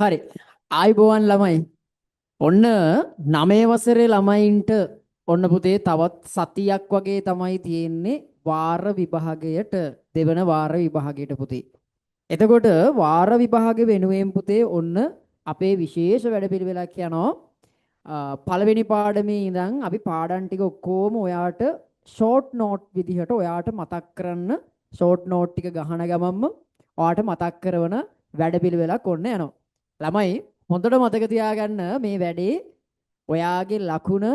හරි. ආයිබෝවන් ළමයි. ඔන්න 9 වසරේ ළමයින්ට ඔන්න පුතේ තවත් සතියක් වගේ තමයි තියෙන්නේ වාර විභාගයට දෙවන වාර විභාගයට පුතේ. එතකොට වාර විභාග වෙනුවෙන් පුතේ ඔන්න අපේ විශේෂ වැඩපිළිවෙලක් යනවා. පළවෙනි පාඩමේ ඉඳන් අපි පාඩම් ටික ඔක්කොම ඔයාට ෂෝට් නෝට් විදිහට ඔයාට මතක් කරන්න ෂෝට් නෝට් ටික ගහන ගමන්ම ඔයාට මතක් කරන වැඩපිළිවෙලක් ඔන්න යනවා. ළමයි හොඳට මතක තියාගන්න මේ වැඩේ ඔයාගේ ලකුණ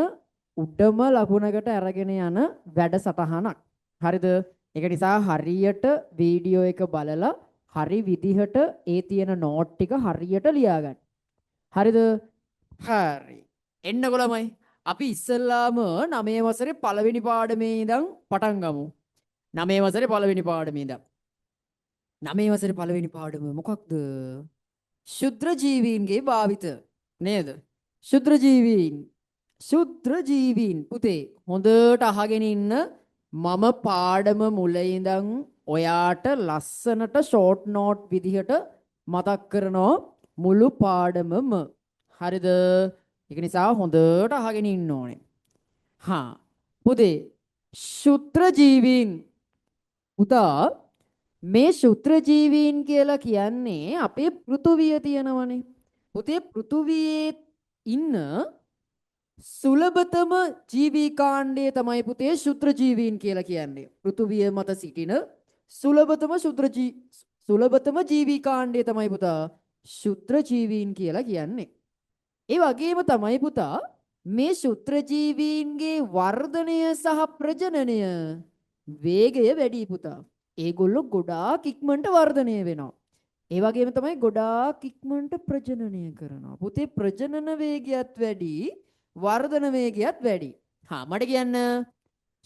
උඩම ලකුණකට අරගෙන යන වැඩසටහනක්. හරිද? ඒක නිසා හරියට වීඩියෝ එක බලලා හරි විදිහට ඒ තියෙන නෝට් ටික හරියට ලියා ගන්න. හරිද? හරි. එන්නකො ළමයි. අපි ඉස්සෙල්ලාම 9 වසරේ පළවෙනි පාඩමේ ඉඳන් පටන් ගමු. 9 වසරේ පළවෙනි පාඩමේ ඉඳන්. 9 වසරේ පළවෙනි පාඩම මොකක්ද? ශුද්‍ර ජීවීන්ගේ භාවිත නේද? ශුද්‍ර ජීවීන් පුතේ හොඳට අහගෙන ඉන්න. මම පාඩම මුල ඉඳන් ඔයාට ලස්සනට ෂෝට් නෝට් විදිහට මතක් කරනවා මුළු පාඩමම. හරිද? ඒක නිසා හොඳට අහගෙන ඉන්න ඕනේ. හා පුතේ ශුද්‍ර ජීවීන් පුතා මේ ශුද්‍ර ජීවීන් කියලා කියන්නේ අපේ පෘථුවිය තියෙනවනේ. පුතේ පෘථුවියේ ඉන්න සුලභතම ජීවී කාණ්ඩය තමයි පුතේ ශුද්‍ර ජීවීන් කියලා කියන්නේ. පෘථුවිය මත සිටින සුලභතම ජීවී කාණ්ඩය තමයි පුතා ශුද්‍ර ජීවීන් කියලා කියන්නේ. ඒ වගේම තමයි පුතා මේ ශුද්‍ර ජීවීන්ගේ වර්ධනය සහ ප්‍රජනනය වේගය වැඩි පුතා. ඒගොල්ලෝ ගොඩාක් ඉක්මනට වර්ධනය වෙනවා. ඒ වගේම තමයි ගොඩාක් ඉක්මනට ප්‍රජනනය කරනවා. පුතේ ප්‍රජනන වේගයත් වැඩි, වර්ධන වේගයත් වැඩි. මට කියන්න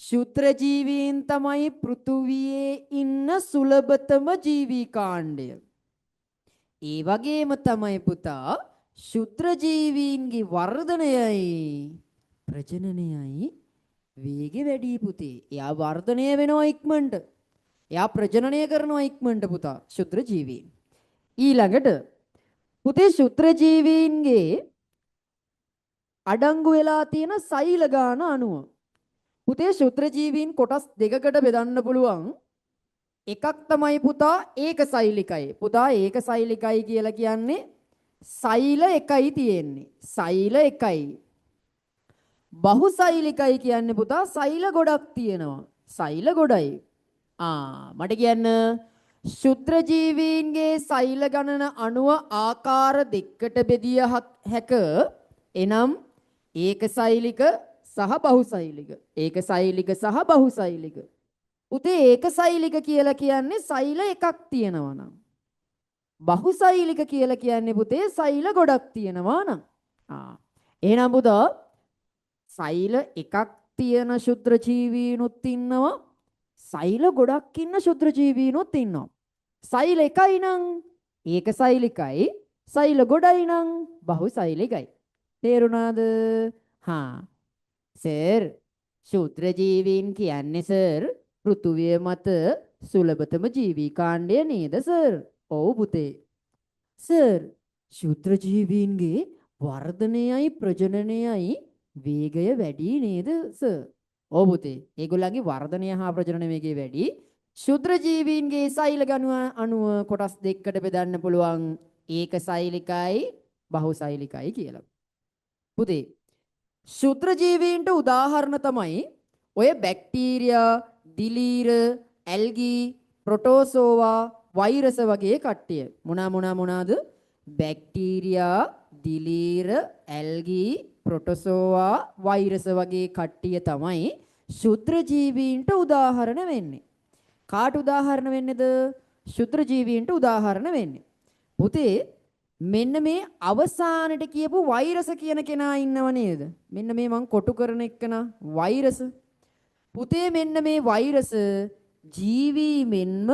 ශුද්‍ර ජීවීන් තමයි පෘථුවියේ ඉන්න සුලභතම ජීවී කාණ්ඩය. ඒ වගේම තමයි පුතා ශුද්‍ර ජීවීන්ගේ වර්ධනයයි ප්‍රජනනයයි වේගෙ වැඩි පුතේ. එයා වර්ධනය වෙනවා ඉක්මනට. එයා ප්‍රජනනය කරනවා ඉක්මනට පුතා ශුද්‍ර ජීවීන්. ඊළඟට පුතේ ශුද්‍ර ජීවීන්ගේ අඩංගු වෙලා තියෙන සෛල ගාන අණුව. පුතේ ශුද්‍ර ජීවීන් කොටස් දෙකකට බෙදන්න පුළුවන්. එකක් තමයි පුතා ඒකසෛලිකයි. පුතා ඒකසෛලිකයි කියලා කියන්නේ සෛල එකයි තියෙන්නේ. සෛල එකයි. බහුසෛලිකයි කියන්නේ පුතා සෛල ගොඩක් තියෙනවා. සෛල ගොඩයි. මට කියන්න ශුද්‍ර ජීවීන්ගේ සෛල ගණන අණුව ආකාර දෙකකට බෙදිය හැක. එනම් ඒකසෛලික සහ බහුසෛලික. ඒකසෛලික සහ බහුසෛලික. උතේ ඒකසෛලික කියලා කියන්නේ සෛල එකක් තියෙනවා නම්. බහුසෛලික කියලා කියන්නේ පුතේ සෛල ගොඩක් තියෙනවා නම්. එහෙනම් පුතා සෛල එකක් තියෙන ශුද්‍ර ජීවීනුත් ඉන්නවා. සෛල ගොඩක් ඉන්න ශුද්‍ර ජීවීනුත් ඉන්නවා. සෛල එකයි නම් ඒකසෛලිකයි, සෛල ගොඩයි නම් බහුසෛලිකයි. තේරුණාද? සර් ශුද්‍ර ජීවීන් කියන්නේ සර් පෘථුවිය මත සුලභතම ජීවී කාණ්ඩය නේද සර්? ඔව් පුතේ. සර් ශුද්‍ර ජීවීන්ගේ වර්ධනයයි ප්‍රජනනයයි වේගය වැඩි නේද සර්? ඔව් පුතේ. ඒගොල්ලන්ගේ වර්ධනය හා ප්‍රජනන වේගය වැඩි. ශුද්‍ර ජීවීන්ගේ සෛල ගණුව අණුව කොටස් දෙකකට බෙදන්න පුළුවන්. ඒකසෛලිකයි බහුසෛලිකයි කියලා. පුතේ ශුද්‍ර ජීවීන්ට උදාහරණ තමයි ඔය බැක්ටීරියා, දිලීර, ඇල්ගී, ප්‍රොටෝසෝවා, වෛරස වගේ කට්ටිය. මොනවාද? බැක්ටීරියා, දිලීර, ඇල්ගී, ප්‍රොටෝසෝවා, වෛරස වගේ කට්ටිය තමයි ශුද්‍ර ජීවීන්ට උදාහරණ වෙන්නේ. කාට උදාහරණ වෙන්නේද? ශුද්‍ර ජීවීන්ට උදාහරණ වෙන්නේ. පුතේ මෙන්න මේ අවසානට කියපු වෛරස කියන කෙනා ඉන්නව නේද? මෙන්න මේ මං කොටු කරන එකනා වෛරස. පුතේ මෙන්න මේ වෛරස ජීවී මෙන්ම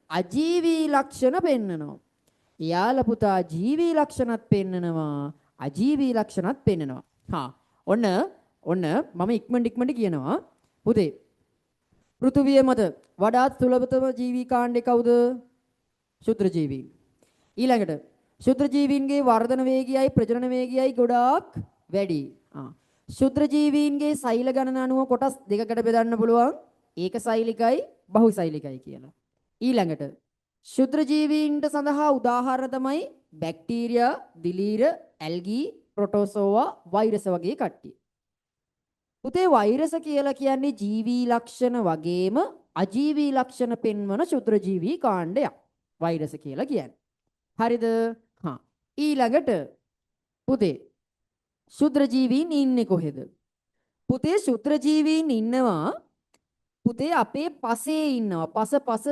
අජීවී ලක්ෂණ පෙන්නනවා. එයාලා පුතා ජීවී ලක්ෂණත් පෙන්නනවා, අජීවී ලක්ෂණත් පෙන්නනවා. ඔන්න මම ඉක්මනට කියනවා. පුතේ පෘථුවිය මත වඩාත් සුලභතම ජීවී කාණ්ඩේ කවුද? ශුද්‍ර ජීවී. ඊළඟට ශුද්‍ර ජීවීන්ගේ වර්ධන වේගයයි ප්‍රජනන වේගයයි ගොඩාක් වැඩි. ශුද්‍ර ජීවීන්ගේ සෛල ගණන අනුව කොටස් දෙකකට බෙදන්න පුළුවන්. ඒක සෛලිකයි බහුසෛලිකයි කියලා. ඊළඟට ශුද්‍ර ජීවීන්ට සඳහා උදාහරණ තමයි බැක්ටීරියා, දිලීර, ඇල්ගී, ප්‍රොටෝසෝවා, වෛරස් වගේ කට්ටිය. පුතේ වෛරස කියලා කියන්නේ ජීවී ලක්ෂණ වගේම අජීවී ලක්ෂණ පෙන්වන ශුද්‍ර ජීවී කාණ්ඩයක්. වෛරස කියලා කියන්නේ. හරිද? ඊළඟට පුතේ ශුද්‍ර ජීවීන් ඉන්නේ කොහෙද? පුතේ ශුද්‍ර ජීවීන් ඉන්නවා පුතේ අපේ පසේ ඉන්නවා. පස.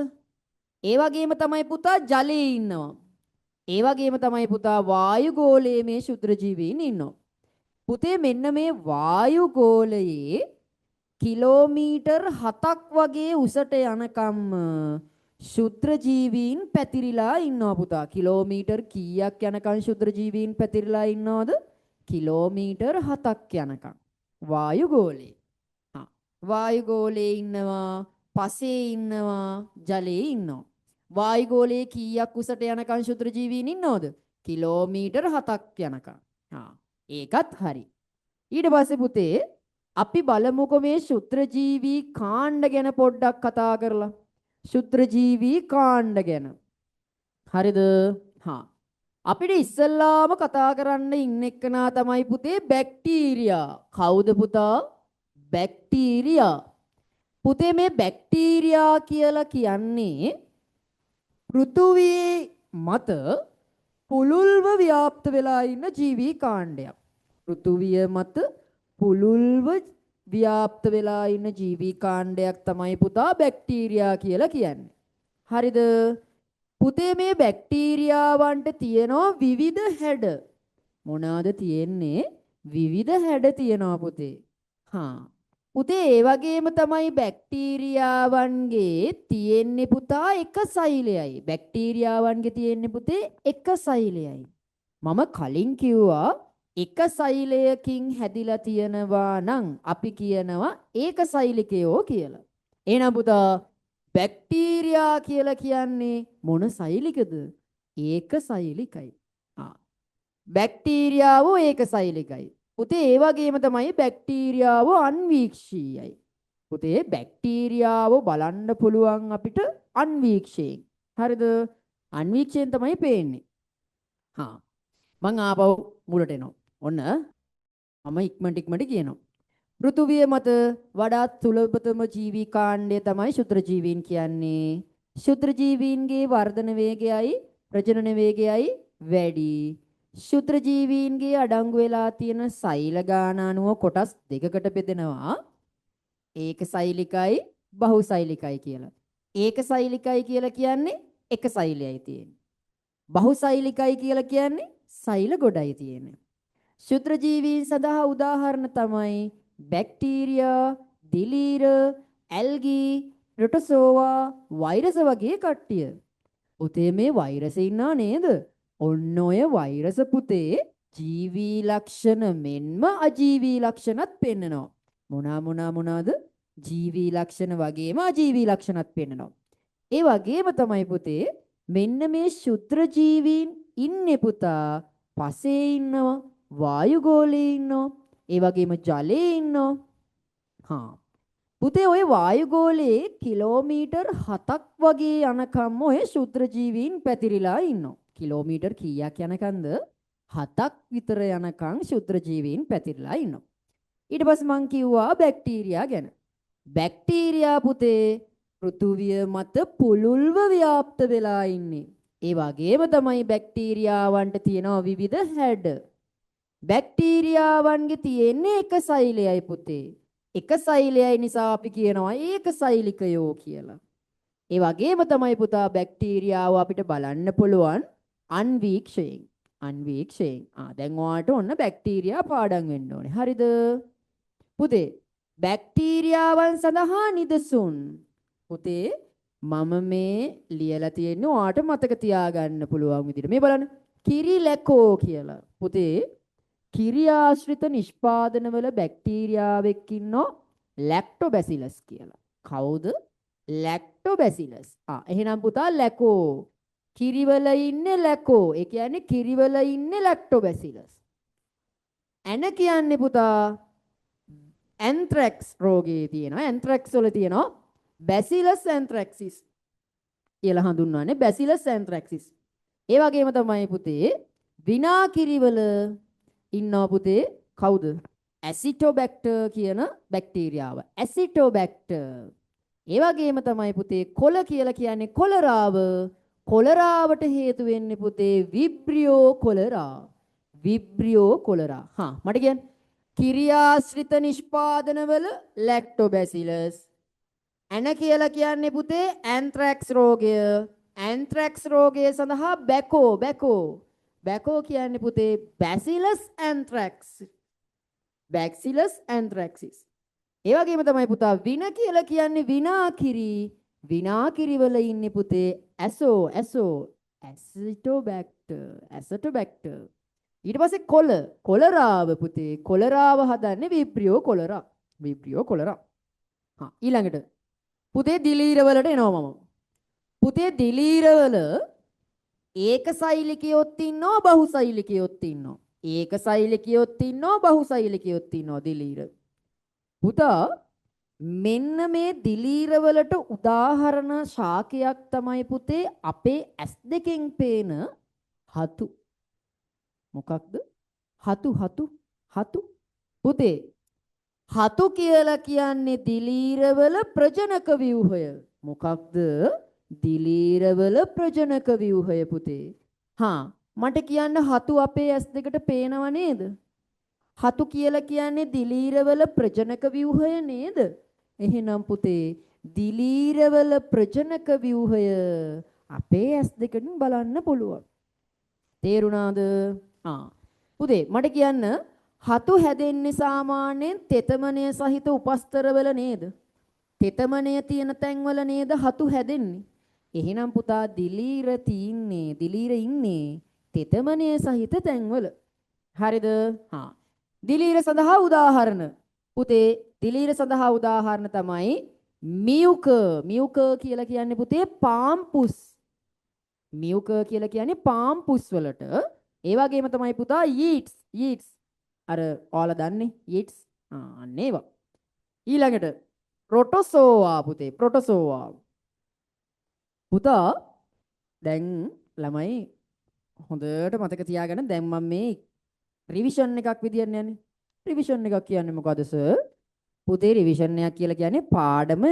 ඒ වගේම තමයි පුතා ජලයේ ඉන්නවා. ඒ වගේම තමයි පුතා වායුගෝලයේ මේ ශුද්‍ර ජීවීන් ඉන්නවා. පුතේ මෙන්න මේ වායුගෝලයේ කිලෝමීටර් 7ක් වගේ උසට යනකම් ශුද්‍ර ජීවීන් පැතිරිලා ඉන්නවා පුතා. කිලෝමීටර් කීයක් යනකම් ශුද්‍ර ජීවීන් පැතිරිලා ඉන්නවද? කිලෝමීටර් 7ක් යනකම් වායුගෝලයේ. වායුගෝලයේ ඉන්නවා, පසේ ඉන්නවා, ජලයේ ඉන්නවා. වායුගෝලයේ කීයක් උසට යනකම් ශුද්‍ර ජීවීන් ඉන්නවද? කිලෝමීටර් 7ක් යනකම්. ඒකත් හරි. ඊට පස්සේ පුතේ අපි බලමුකෝ මේ ශුද්‍ර ජීවී කාණ්ඩ ගැන පොඩ්ඩක් කතා කරලා. ශුද්‍ර ජීවී කාණ්ඩ ගැන. හරිද? අපිට ඉස්සල්ලාම කතා කරන්න ඉන්න එක්කනා තමයි පුතේ බැක්ටීරියා. කවුද පුතා? බැක්ටීරියා. පුතේ මේ බැක්ටීරියා කියලා කියන්නේ පෘථුවියේ මත පුළුල්ව ව්‍යාප්ත වෙලා ඉන්න ජීවී කාණ්ඩයක්. පෘථුවිය මත පුළුල්ව ව්‍යාප්ත වෙලා ඉන්න ජීවී කාණ්ඩයක් තමයි පුතා බැක්ටීරියා කියලා කියන්නේ. හරිද? පුතේ මේ බැක්ටීරියාවන්ට තියෙනවා විවිධ හැඩ. මොනවාද තියෙන්නේ? විවිධ හැඩ තියෙනවා පුතේ. පුතේ ඒ වගේම තමයි බැක්ටීරියාවන්ගේ තියෙන්නේ පුතා එක සෛලයයි. බැක්ටීරියාවන්ගේ තියෙන්නේ පුතේ එක සෛලයයි. මම කලින් කිව්වා එක සෛලයකින් හැදිලා තියෙනවා නම් අපි කියනවා ඒක සෛලිකයෝ කියලා. එහෙනම් පුතා බැක්ටීරියා කියලා කියන්නේ මොන සෛලිකද? ඒක සෛලිකයි. බැක්ටීරියාව ඒක සෛලිකයි. පුතේ ඒ වගේම තමයි බැක්ටීරියාව අන්වීක්ෂීයයි. පුතේ බැක්ටීරියාව බලන්න පුළුවන් අපිට අන්වීක්ෂයෙන්. හරිද? අන්වීක්ෂයෙන් තමයි පේන්නේ. මං ආපහු මුලට එනවා. ඔන්න මම ඉක්මනට කියනවා. පෘථුවිය මත වඩාත් සුලභතම ජීවී කාණ්ඩය තමයි ශුද්‍ර ජීවීන් කියන්නේ. ශුද්‍ර ජීවීන්ගේ වර්ධන වේගයයි ප්‍රජනන වේගයයි වැඩි. ශුද්‍ර ජීවීන්ගේ අඩංගු වෙලා තියෙන සෛල ගාන අනුව කොටස් දෙකකට බෙදෙනවා. ඒක සෛලිකයි බහුසෛලිකයි කියලා. ඒක සෛලිකයි කියලා කියන්නේ එක සෛලයයි තියෙන්නේ. බහුසෛලිකයි කියලා කියන්නේ සෛල ගොඩයි තියෙන්නේ. ශුද්‍ර ජීවීන් සඳහා උදාහරණ තමයි බැක්ටීරියා, දිලීර, ඇල්ගී, ප්‍රොටෝසෝවා, වෛරස් වගේ කට්ටිය. පුතේ මේ වෛරස් ඉන්නා නේද? ඔන්න ඔය වෛරස පුතේ ජීවී ලක්ෂණ මෙන්ම අජීවී ලක්ෂණත් පෙන්නනවා. මොනවාද? ජීවී ලක්ෂණ වගේම අජීවී ලක්ෂණත් පෙන්නනවා. ඒ වගේම තමයි පුතේ මෙන්න මේ ශුද්‍ර ජීවීන් ඉන්නේ පුතා පසේ ඉන්නවා, වායුගෝලයේ ඉන්නවා, ඒ වගේම ජලයේ ඉන්නවා. පුතේ ඔය වායුගෝලයේ කිලෝමීටර් 7ක් වගේ යනකම් ඔය ශුද්‍ර ජීවීන් පැතිරිලා ඉන්නවා. කිලෝමීටර් කීයක් යනකන්ද? 7ක් විතර යනකම් ශුද්‍ර ජීවීන් පැතිරලා ඉන්නවා. ඊට පස්සේ මං කිව්වා බැක්ටීරියා ගැන. බැක්ටීරියා පුතේ පෘථුවිය මත පුළුල්ව ව්‍යාප්ත වෙලා ඉන්නේ. ඒ වගේම තමයි බැක්ටීරියාවන්ට තියෙනවා විවිධ හැඩ. බැක්ටීරියාවන්ගේ තියෙන්නේ එක සෛලයයි පුතේ. එක සෛලයයි නිසා අපි කියනවා ඒක සෛලිකයෝ කියලා. ඒ වගේම තමයි පුතා බැක්ටීරියාව අපිට බලන්න පුළුවන් අන්වීක්ෂයෙන්. දැන් ඔයාලට ඔන්න බැක්ටීරියා පාඩම් වෙන්න ඕනේ. හරිද? පුතේ බැක්ටීරියාවන් සඳහා නිදසුන්. පුතේ මම මේ ලියලා තියෙන්නේ ඔයාලට මතක තියාගන්න පුළුවන් විදිහට. මේ බලන්න කිරිලැකෝ කියලා. පුතේ කිරි ආශ්‍රිත නිෂ්පාදනවල බැක්ටීරියාවෙක් ඉන්නෝ ලැක්ටෝබැසිලස් කියලා. කවුද? ලැක්ටෝබැසිලස්. එහෙනම් පුතා ලැකෝ. කිරිවල ඉන්නේ ලැකෝ. ඒ කියන්නේ කිරිවල ඉන්නේ ලැක්ටෝබැසිලස්. ඇන කියන්නේ පුතා ඇන්ත්‍රැක්ස් රෝගේ තියෙනවා. ඇන්ත්‍රැක්ස් වල තියෙනවා බැසිලස් ඇන්ත්‍රැක්සිස් කියලා හඳුන්වන්නේ බැසිලස් ඇන්ත්‍රැක්සිස්. ඒ වගේම තමයි පුතේ විනාකිරිවල ඉන්නවා පුතේ කවුද? ඇසිටෝබැක්ටර් කියන බැක්ටීරියාව. ඇසිටෝබැක්ටර්. ඒ වගේම තමයි පුතේ කොල කියලා කියන්නේ කොලරාව. කොලරාවට හේතු වෙන්නේ පුතේ විබ්‍රියෝ කොලරා. විබ්‍රියෝ කොලරා. මට කියන්න. කිරියාශ්‍රිත නිෂ්පාදනවල ලැක්ටෝබැසිලස්. ඇන කියලා කියන්නේ පුතේ ඇන්ත්‍රැක්ස් රෝගය. ඇන්ත්‍රැක්ස් රෝගය සඳහා බැකෝ කියන්නේ පුතේ බැසිලස් ඇන්ත්‍රැක්ස්. බැක්සිලස් ඇන්ත්‍රැක්සිස්. ඒ වගේම තමයි පුතා වින කියලා කියන්නේ විනාකිරි. විනාකිරි වල ඉන්නේ පුතේ ඇසිටෝබැක්ටර්. ඊට පස්සේ කොලරාව පුතේ කොලරාව හදන්නේ විබ්‍රියෝ කොලරා. ඊළඟට පුතේ දිලීර වලට එනවා මම. පුතේ දිලීරවල ඒකසෛලිකයොත් ඉන්නවා බහුසෛලිකයොත් ඉන්නවා. ඒකසෛලිකයොත් ඉන්නවා බහුසෛලිකයොත් ඉන්නවා දිලීර. පුතා මෙන්න මේ දිලීරවලට උදාහරණ ශාකයක් තමයි පුතේ අපේ ඇස් දෙකෙන් පේන හතු. මොකක්ද? හතු. පුතේ හතු කියලා කියන්නේ දිලීරවල ප්‍රජනක ව්‍යුහය. මොකක්ද? දිලීරවල ප්‍රජනක ව්‍යුහය පුතේ. මට කියන්න හතු අපේ ඇස් දෙකට පේනව නේද? හතු කියලා කියන්නේ දිලීරවල ප්‍රජනක ව්‍යුහය නේද? එහෙනම් පුතේ දිලීරවල ප්‍රජනක ව්‍යුහය අපේ ඇස් දෙකෙන් බලන්න පුළුවන්. තේරුණාද? පුතේ මට කියන්න හතු හැදෙන්නේ සාමාන්‍යයෙන් තෙතමනය සහිත උපස්තරවල නේද? තෙතමනය තියෙන තැන්වල නේද හතු හැදෙන්නේ? එහෙනම් පුතා දිලීර ඉන්නේ තෙතමනය සහිත තැන්වල. හරිද? දිලීර සඳහා උදාහරණ. පුතේ දිලීර සඳහා උදාහරණ තමයි මියුකර් කියලා කියන්නේ පුතේ පාම්පුස්. මියුකර් කියලා කියන්නේ පාම්පුස් වලට. ඒ වගේම තමයි පුතා යීට්ස්. අර ඔයාලා දන්නේ යීට්ස්. අන්න ඒවා. ඊළඟට ප්‍රොටෝසෝවා පුතේ ප්‍රොටෝසෝවා. පුතා දැන් ළමයි හොඳට මතක තියාගන්න දැන් මම මේ රිවිෂන් එකක් විදියට යන්නේ. රිවිෂන් එකක් කියන්නේ මොකද සර්? පුතේ රිවිෂන් එකක් කියලා කියන්නේ පාඩම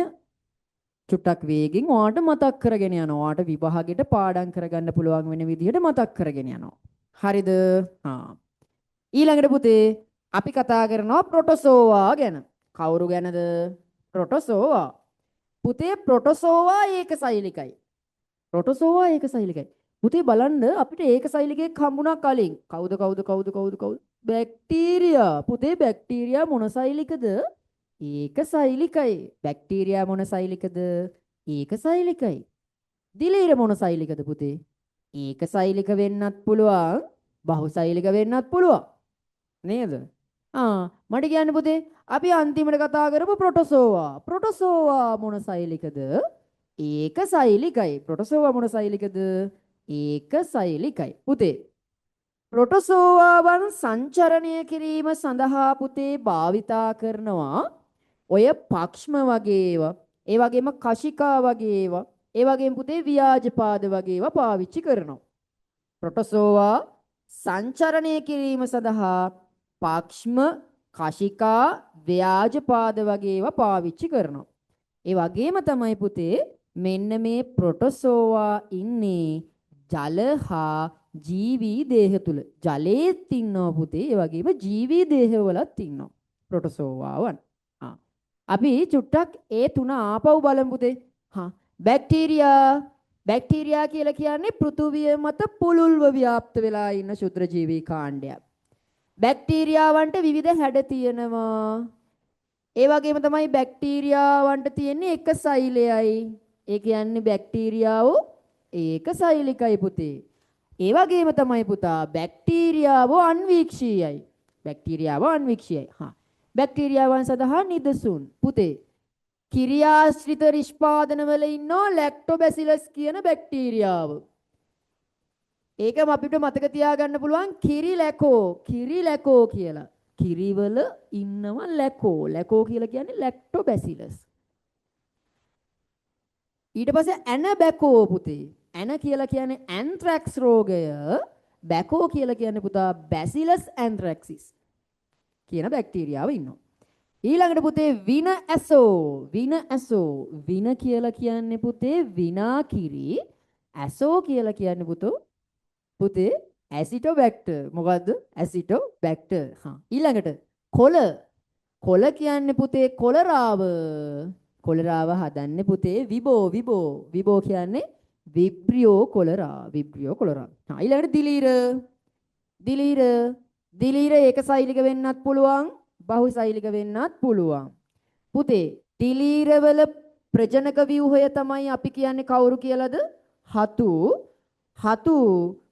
චුට්ටක් වේගෙන් ඔයාට මතක් කරගෙන යනවා. ඔයාට විභාගෙට පාඩම් කරගන්න පුළුවන් වෙන විදිහට මතක් කරගෙන යනවා. හරිද? ඊළඟට පුතේ අපි කතා කරනවා ප්‍රොටෝසෝවා ගැන. කවුරු ගැනද? ප්‍රොටෝසෝවා. පුතේ ප්‍රොටෝසෝවා ඒකසෛලිකයි. පුතේ බලන්න අපිට ඒකසෛලිකයෙක් හම්බුණා කලින්. කවුද? බැක්ටීරියා. පුතේ බැක්ටීරියා මොන සෛලිකද? ඒකසෛලිකයි. බැක්ටීරියා මොන සෛලිකද? ඒකසෛලිකයි. දිලීර මොන සෛලිකද පුතේ? ඒකසෛලික වෙන්නත් පුළුවන්, බහුසෛලික වෙන්නත් පුළුවන්. නේද? මට කියන්න පුතේ අපි අන්තිමට කතා කරපු ප්‍රොටෝසෝවා. ප්‍රොටෝසෝවා මොන සෛලිකද? ඒකසෛලිකයි. ප්‍රොටෝසෝවා මොන සෛලිකද? ඒකසෛලිකයි. පුතේ ප්‍රොටෝසෝවාවන් සංචරණය කිරීම සඳහා පුතේ භාවිතා කරනවා ඔය පක්ෂම වගේ ඒවා, ඒ වගේම කශිකා වගේ ඒවා, ඒ වගේම පුතේ ව්‍යාජපාද වගේ ඒවා පාවිච්චි කරනවා. ප්‍රොටෝසෝවා සංචරණය කිරීම සඳහා පක්ෂම, කශිකා, ව්‍යාජපාද වගේ ඒවා පාවිච්චි කරනවා. ඒ වගේම තමයි පුතේ මෙන්න මේ ප්‍රොටෝසෝවා ඉන්නේ ජල හා ජීවී දේහ තුල. ජලයේත් ඉන්නවා පුතේ, ඒ වගේම ජීවී දේහවලත් ඉන්නවා ප්‍රොටෝසෝවාවන්. අපි චුට්ටක් ඒ තුන ආපහු බලමු පුතේ. බැක්ටීරියා කියලා කියන්නේ පෘථුවිය මත පුළුල්ව ව්‍යාප්ත වෙලා ඉන්න ශුද්‍ර ජීවී කාණ්ඩයක්. බැක්ටීරියාවන්ට විවිධ හැඩ තියෙනවා. ඒ වගේම තමයි බැක්ටීරියාවන්ට තියෙන්නේ එක සෛලයයි. ඒ කියන්නේ බැක්ටීරියාව ඒකසෛලිකයි පුතේ. ඒ වගේම තමයි පුතා බැක්ටීරියාව අන්වීක්ෂීයයි. බැක්ටීරියාවන් සඳහා නිදසුන්. පුතේ කිරියාශ්‍රිත නිෂ්පාදනවල ඉන්නෝ ලැක්ටෝබැසිලස් කියන බැක්ටීරියාව. ඒකම අපිට මතක තියාගන්න පුළුවන් කිරි ලැකෝ කියලා. කිරිවල ඉන්නව ලැකෝ. ලැකෝ කියලා කියන්නේ ලැක්ටෝබැසිලස්. ඊට පස්සේ ඇනබැකෝ පුතේ. ඇන කියලා කියන්නේ ඇන්ත්‍රැක්ස් රෝගය. බැකෝ කියලා කියන්නේ පුතා බැසිලස් ඇන්ත්‍රැක්සිස් කියන බැක්ටීරියාව ඉන්නවා. ඊළඟට පුතේ වින ඇසෝ වින කියලා කියන්නේ පුතේ විනාකිරි. ඇසෝ කියලා කියන්නේ පුතේ ඇසිටෝබැක්ටර්. මොකද්ද? ඇසිටෝබැක්ටර්. ඊළඟට කොල කියන්නේ පුතේ කොලරාව. කොලරාව හදන්නේ පුතේ විබෝ කියන්නේ විබ්‍රියෝ කොලරා. ඊළඟට දිලීර ඒකසෛලික වෙන්නත් පුළුවන්, බහුසෛලික වෙන්නත් පුළුවන්. පුතේ දිලීරවල ප්‍රජනක ව්‍යුහය තමයි අපි කියන්නේ කවුරු කියලාද? හතු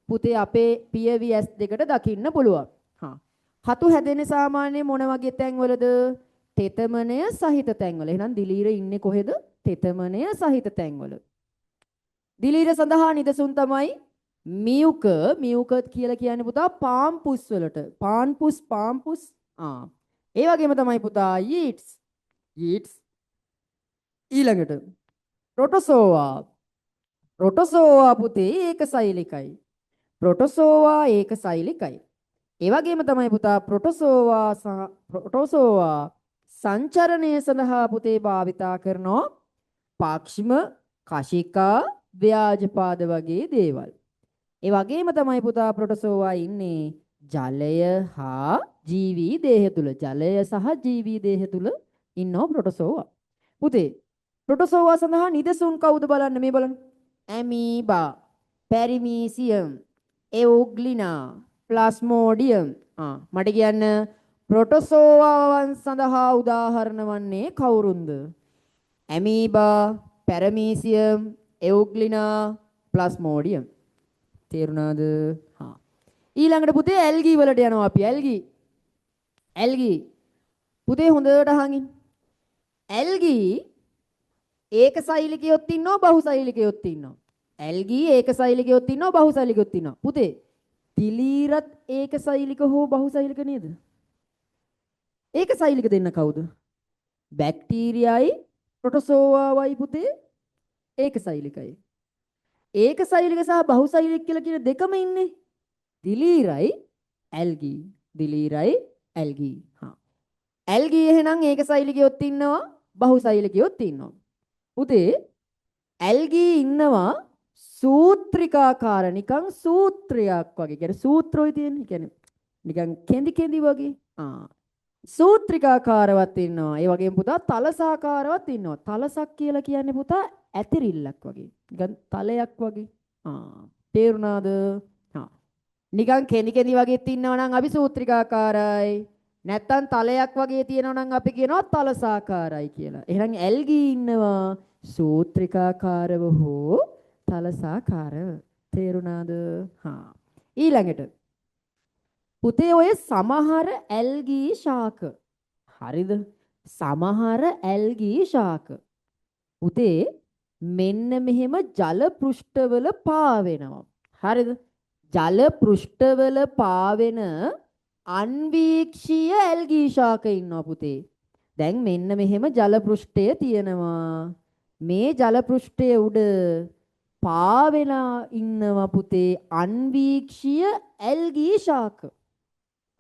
පුතේ අපේ පියවි ඇස් දෙකට දකින්න පුළුවන්. හතු හැදෙන්නේ සාමාන්‍ය මොන වගේ තැන්වලද? තෙතමනය සහිත තැන්වල. එහෙනම් දිලීර ඉන්නේ කොහෙද? තෙතමනය සහිත තැන්වල. දිලීර සඳහා නිදසුන් තමයි මියුක කියලා කියන්නේ පුතා පාම්පුස් වලට. පාම්පුස්. ඒ වගේම තමයි පුතා යීට්ස්. ඊළඟට ප්‍රොටෝසෝවා පුතේ ඒකසෛලිකයි. ඒ වගේම තමයි පුතා ප්‍රොටෝසෝවා සංචරණය සඳහා පුතේ භාවිතා කරනවා පාක්ෂිම, කශිකා, ව්‍යාජපාද වගේ දේවල්. ඒ වගේම තමයි පුතා ප්‍රොටෝසෝවා ඉන්නේ ජලය හා ජීවී දේහ තුල. ජලය සහ ජීවී දේහ තුල ඉන්නෝ ප්‍රොටෝසෝවා. පුතේ ප්‍රොටෝසෝවා සඳහා නිදසුන් කවුද බලන්න මේ බලන්න. ඇමීබා, පැරිමීසියම්, එවුග්ලිනා, ප්ලාස්මෝඩියම්. මට කියන්න ප්‍රොටෝසෝවාවන් සඳහා උදාහරණ වන්නේ කවුරුන්ද? ඇමීබා, පැරමීසියම්, එවුග්ලිනා, ප්ලාස්මෝඩියම්. තේරුණාද? ඊළඟට පුතේ ඇල්ගී වලට යනවා අපි. ඇල්ගී පුතේ හොඳට අහගින්. ඇල්ගී ඒකසෛලිකයොත් ඉන්නවා, බහුසෛලිකයොත් ඉන්නවා. ඇල්ගී ඒකසෛලිකයොත් ඉන්නවා, බහුසෛලිකයොත් ඉන්නවා. පුතේ දිලීරත් ඒකසෛලික හෝ බහුසෛලික නේද? ඒකසෛලික දෙන්න කවුද? බැක්ටීරියයි ප්‍රොටෝසෝවාවයි පුතේ ඒකසෛලිකයි. ඒකසෛලික සහ බහුසෛලික කියලා කියන දෙකම ඉන්නේ දිලීරයි ඇල්ගී. ඇල්ගී එහෙනම් ඒකසෛලිකයොත් ඉන්නවා, බහුසෛලිකයොත් ඉන්නවා. පුතේ ඇල්ගී ඉන්නවා සූත්‍රිකාකාර, නිකන් සූත්‍රයක් වගේ. කියන්නේ සූත්‍රෝයි තියෙන්නේ. කියන්නේ නිකන් කෙඳි වගේ. සූත්‍රිකාකාරවත් ඉන්නවා. ඒ වගේම පුතා තලසාකාරවත් ඉන්නවා. තලසක් කියලා කියන්නේ පුතා ඇතිරිල්ලක් වගේ. නිකන් තලයක් වගේ. තේරුණාද? නිකන් කෙඳි වගේත් ඉන්නවා නම් අපි සූත්‍රිකාකාරයි. නැත්තම් තලයක් වගේ තියෙනවා නම් අපි කියනවා තලසාකාරයි කියලා. එහෙනම් ඇල්ගී ඉන්නවා සූත්‍රිකාකාරව හෝ තලසාකාරව. තේරුණාද? ඊළඟට පුතේ ඔය සමහර ඇල්ගී ශාක. හරිද? සමහර ඇල්ගී ශාක. පුතේ මෙන්න මෙහෙම ජල පෘෂ්ඨවල පාවෙනවා. හරිද? ජල පෘෂ්ඨවල පාවෙන අන්වීක්ෂීය ඇල්ගී ශාක ඉන්නවා පුතේ. දැන් මෙන්න මෙහෙම ජල පෘෂ්ඨය තියෙනවා. මේ ජල පෘෂ්ඨයේ උඩ පාවෙලා ඉන්නවා පුතේ අන්වීක්ෂීය ඇල්ගී ශාක.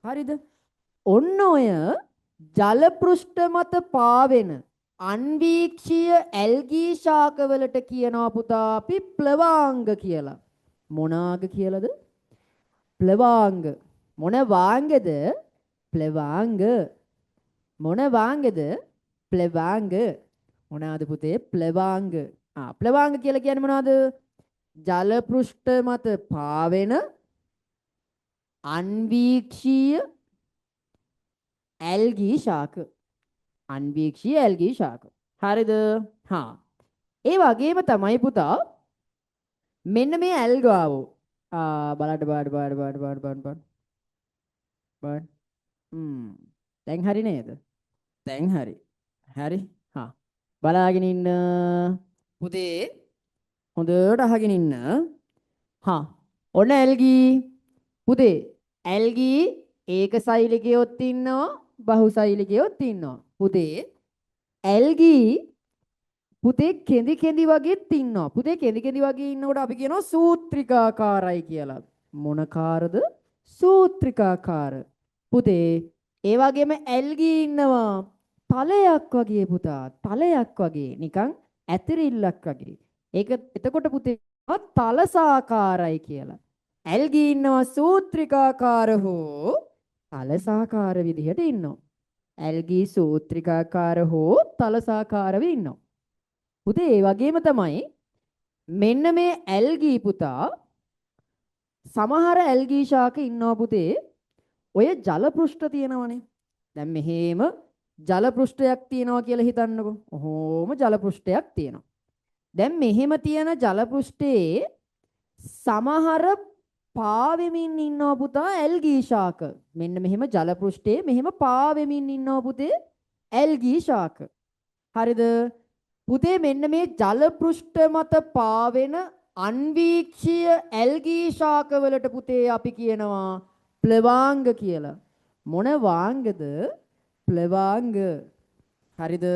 හරිද? ඔන්න ඔය ජල පෘෂ්ඨ මත පාවෙන අන්වීක්ෂීය ඇල්ගී ශාක වලට කියනවා පුතා අපි ප්ලවාංග කියලා. මොනාග කියලාද? ප්ලවාංග. මොන වාංගද? ප්ලවාංග. මොන වාංගද? ප්ලවාංග. මොනවාද පුතේ? ප්ලවාංග. ප්ලවාංග කියලා කියන්නේ මොනවද? ජල පෘෂ්ඨ මත පාවෙන අන්වීක්ෂීය ඇල්ගී ශාක. අන්වීක්ෂීය ඇල්ගී ශාක. හරිද? ඒ වගේම තමයි පුතා මෙන්න මේ ඇල්ගාවෝ. බලන්න. දැන් හරි නේද? දැන් හරි. බලාගෙන ඉන්න. පුතේ හොඳට අහගෙන ඉන්න. ඔන්න ඇල්ගී පුතේ ඇල්ගී ඒකසෛලිකයොත් ඉන්නවා බහුසෛලිකයොත් ඉන්නවා. පුතේ ඇල්ගී පුතේ කෙඳි කෙඳි වගේත් ඉන්නවා. පුතේ කෙඳි කෙඳි වගේ ඉන්නකොට අපි කියනවා සූත්‍රිකාකාරයි කියලා. මොන කාරද? සූත්‍රිකාකාර. පුතේ ඒ වගේම ඇල්ගී ඉන්නවා තලයක් වගේ පුතා. තලයක් වගේ නිකන් ඇතිරිල්ලක් වගේ. ඒක එතකොට පුතේ තලසාකාරයි කියලා. ඇල්ගී ඉන්නවා සූත්‍රිකාකාර හෝ තලසාකාර විදිහට ඉන්නවා. ඇල්ගී සූත්‍රිකාකාර හෝ තලසාකාරව ඉන්නවා. පුතේ ඒ වගේම තමයි මෙන්න මේ ඇල්ගී පුතා සමහර ඇල්ගී ශාක ඉන්නවා පුතේ ඔය ජල පෘෂ්ඨ තියෙනවනේ. දැන් මෙහෙම ජල පෘෂ්ඨයක් තියෙනවා කියලා හිතන්නකෝ. ඔහොම ජල පෘෂ්ඨයක් තියෙනවා. දැන් මෙහෙම තියෙන ජල පෘෂ්ඨයේ සමහර පාවෙමින් ඉන්නවා පුතා ඇල්ගී ශාක. මෙන්න මෙහෙම ජල පෘෂ්ඨයේ මෙහෙම පාවෙමින් ඉන්නවා පුතේ ඇල්ගී ශාක. හරිද? පුතේ මෙන්න මේ ජල පෘෂ්ඨ මත පාවෙන අන්වීක්ෂීය ඇල්ගී ශාක වලට පුතේ අපි කියනවා ප්ලවාංග කියලා. මොන වාංගද? ප්ලවාංග. හරිද?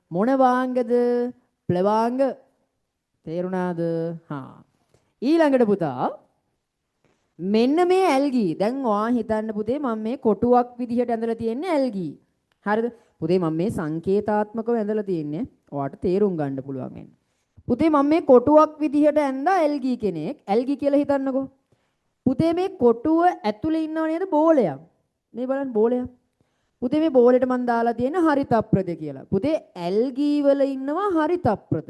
මොන වාංගද? ප්ලවාංග. තේරුණාද? හා. ඊළඟට පුතා මෙන්න මේ ඇල්ගී දැන් ඔයා හිතන්න පුතේ මම මේ කොටුවක් විදිහට ඇඳලා තියෙන්නේ ඇල්ගී. හරිද? පුතේ මම මේ සංකේතාත්මකව ඇඳලා තියෙන්නේ. ඔයාට තේරුම් ගන්න පුළුවන් වෙන්න. පුතේ මම මේ කොටුවක් විදිහට ඇඳලා ඇල්ගී කෙනෙක්. ඇල්ගී කියලා හිතන්නකෝ. පුතේ මේ කොටුව ඇතුලේ ඉන්නව නේද බෝලයක්. මේ බලන්න බෝලයක්. පුතේ මේ බෝලෙට මම දාලා තියෙන හරිතප්‍රද කියලා. පුතේ ඇල්ගී වල ඉන්නවා හරිතප්‍රද.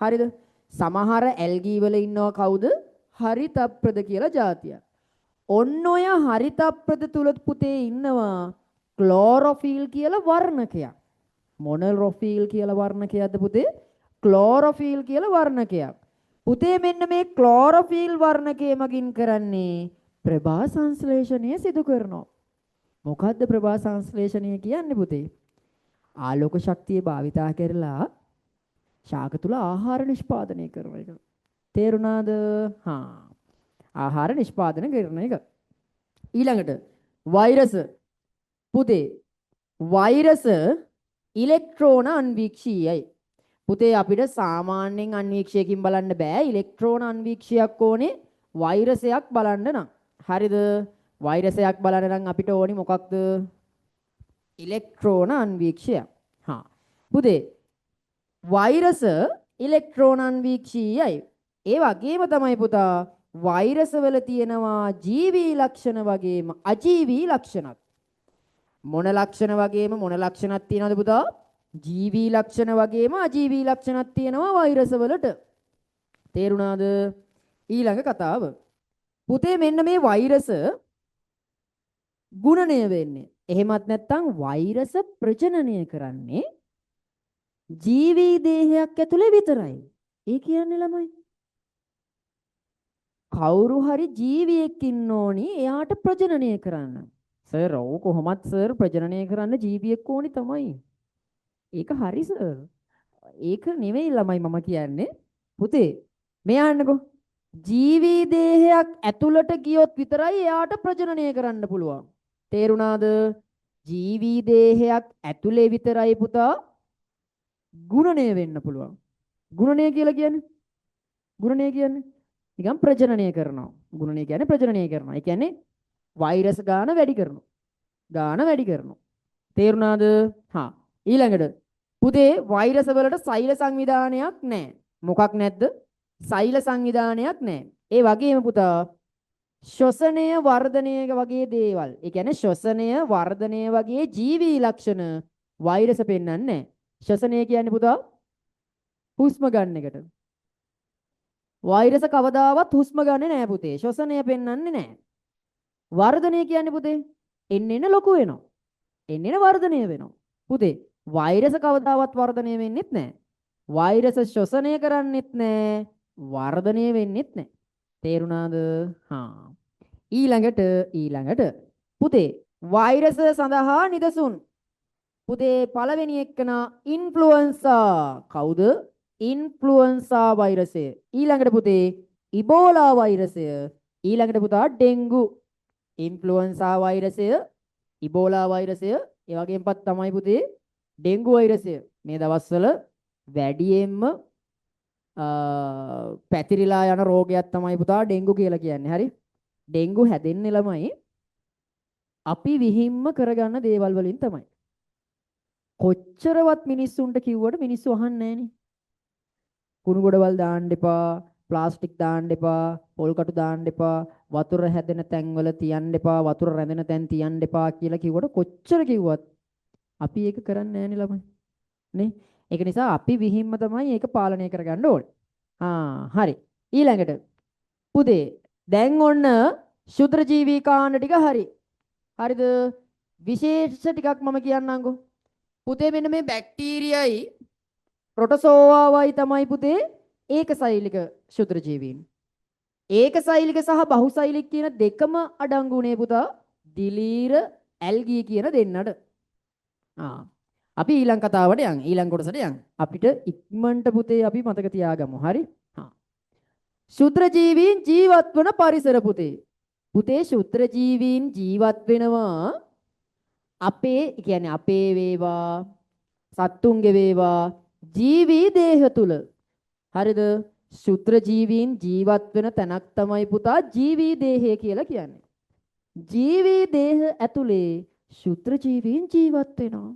හරිද? සමහර ඇල්ගී වල ඉන්නවා කවුද? හරිතප්‍රද කියලා જાතියක්. ඔන්න ඔය හරිතප්‍රද තුල පුතේ ඉන්නවා ක්ලෝරොෆිල් කියලා වර්ණකයක්. මොනොරොෆිල් කියලා වර්ණකයක්ද පුතේ? ක්ලෝරොෆිල් කියලා වර්ණකයක්. පුතේ මෙන්න මේ ක්ලෝරොෆිල් වර්ණකය මගින් කරන්නේ ප්‍රභා සංශ්ලේෂණය සිදු කරනවා. මොකද්ද ප්‍රභා සංශ්ලේෂණය කියන්නේ පුතේ? ආලෝක ශක්තිය භාවිතා කරලා ශාක තුල ආහාර නිෂ්පාදනය කරන එක. තේරුණාද? හා. ආහාර නිෂ්පාදනය කරන එක. ඊළඟට වෛරස. පුතේ වෛරස ඉලෙක්ට්‍රෝන අන්වීක්ෂීයයි. පුතේ අපිට සාමාන්‍යයෙන් අන්වීක්ෂයකින් බලන්න බෑ. ඉලෙක්ට්‍රෝන අන්වීක්ෂයක් ඕනේ වෛරසයක් බලන්න නම්. හරිද? වෛරසයක් බලන්න නම් අපිට ඕනේ මොකක්ද? ඉලෙක්ට්‍රෝන අන්වීක්ෂයක්. හා. පුතේ වෛරස ඉලෙක්ට්‍රෝන අන්වීක්ෂීයයි. ඒ වගේම තමයි පුතා වෛරස වල තියෙනවා ජීවී ලක්ෂණ වගේම අජීවී ලක්ෂණත්. මොන ලක්ෂණ වගේම මොන ලක්ෂණක් තියෙනවද පුතා? ජීවී ලක්ෂණ වගේම අජීවී ලක්ෂණක් තියෙනවා වෛරස වලට. තේරුණාද? ඊළඟ කතාව. පුතේ මෙන්න මේ වෛරස ගුණණය වෙන්නේ. එහෙමත් නැත්නම් වෛරස ප්‍රජනනය කරන්නේ ජීවී දේහයක් ඇතුලේ විතරයි. ඒ කියන්නේ ළමයි කවුරු හරි ජීවියෙක් ඉන්න ඕනි එයාට ප්‍රජනනය කරන්න. සර් ඔව් කොහොමත් සර් ප්‍රජනනය කරන්න ජීවියෙක් ඕනි තමයි. ඒක හරි සර්. ඒක නෙවෙයි ළමයි මම කියන්නේ. පුතේ මේ අහන්නකෝ. ජීවී දේහයක් ඇතුළට ගියොත් විතරයි එයාට ප්‍රජනනය කරන්න පුළුවන්. තේරුණාද? ජීවී දේහයක් ඇතුලේ විතරයි පුතා ගුණණය වෙන්න පුළුවන්. ගුණණය කියලා කියන්නේ ගුණණය කියන්නේ නිකන් ප්‍රජනනය කරනවා. ගුණණය කියන්නේ ප්‍රජනනය කරනවා. ඒ කියන්නේ වෛරස් ගාන වැඩි කරනවා. ගාන වැඩි කරනවා. තේරුණාද? හා. ඊළඟට පුතේ වෛරස් වලට සෛල සංවිධානයක් නැහැ. මොකක් නැද්ද? සෛල සංවිධානයක් නැහැ. ඒ වගේම පුතා ශ්වසනය වර්ධනය වගේ දේවල්. ඒ කියන්නේ ශ්වසනය වර්ධනය වගේ ජීවී ලක්ෂණ වෛරස පෙන්වන්නේ නැහැ. ශ්වසනය කියන්නේ පුතා හුස්ම ගන්න එකට. වෛරස කවදාවත් හුස්ම ගන්නෙ නැහැ පුතේ. ශ්වසනය පෙන්වන්නේ නැහැ. වර්ධනය කියන්නේ පුතේ එන්න එන්න ලොකු වෙනවා. එන්න එන්න වර්ධනය වෙනවා. පුතේ වෛරස කවදාවත් වර්ධනය වෙන්නෙත් නැහැ. වෛරස ශ්වසනය කරන්නෙත් නැහැ. වර්ධනය වෙන්නෙත් නැහැ. තේරුණාද? හා. ඊළඟට පුතේ වෛරස සඳහා නිදසුන්. පුතේ පළවෙනි එක්කන ඉන්ෆ්ලුවෙන්සා. කවුද? ඉන්ෆ්ලුවෙන්සා වෛරසය. ඊළඟට පුතේ ඉබෝලා වෛරසය. ඊළඟට පුතා ඩෙන්ගු ඉන්ෆ්ලුවෙන්සා වෛරසය, ඉබෝලා වෛරසය, ඒ වගේමපත් තමයි පුතේ ඩෙන්ගු වෛරසය. මේ දවස්වල වැඩියෙන්ම පැතිරිලා යන රෝගයක් තමයි පුතා ඩෙන්ගු කියලා කියන්නේ. හරි? ඩෙන්ගු හැදෙන්නේ ළමයි අපි විහිම්ම කරගන්න දේවල් වලින් තමයි. කොච්චරවත් මිනිස්සුන්ට කිව්වට මිනිස්සු අහන්නේ නැහනේ. කුණු ගොඩවල් දාන්න එපා, ප්ලාස්ටික් දාන්න එපා, පොල් කටු දාන්න එපා, වතුර හැදෙන තැන්වල තියන්න එපා, වතුර රැඳෙන තැන් තියන්න එපා කියලා කිව්වට කොච්චර කිව්වත් අපි ඒක කරන්නේ නැහනේ ළමයි. නේ? ඒක නිසා අපි විහිම්ම තමයි ඒක පාලනය කරගන්න ඕනේ. හරි. ඊළඟට පුතේ දැන් ඔන්න ශුද්‍ර ජීවී කාණ්ඩ ටික හරි. හරිද? විශේෂ ටිකක් මම කියන්නම්කෝ. පුතේ මෙන්න මේ බැක්ටීරියයි ප්‍රොටෝසෝවාවයි තමයි පුතේ ඒකසෛලික ශුද්‍ර ජීවීන්. ඒකසෛලික සහ බහුසෛලික කියන දෙකම අඩංගුනේ පුතා දිලීර ඇල්ගී කියන දෙන්නට. අපි ඊළඟ කතාවට යන්. ඊළඟ කොටසට යන්. අපිට ඉක්මනට පුතේ අපි මතක තියාගමු. හරි? ශුද්‍ර ජීවීන් ජීවත් වන පරිසර පුතේ. පුතේ ශුද්‍ර ජීවීන් ජීවත් වෙනවා අපේ කියන්නේ අපේ වේවා සත්තුන්ගේ වේවා ජීවී දේහ තුල. හරිද? ශුද්‍ර ජීවීන් ජීවත් වෙන තැනක් තමයි පුතා ජීවී දේහය කියලා කියන්නේ. ජීවී දේහ ඇතුලේ ශුද්‍ර ජීවීන් ජීවත් වෙනවා.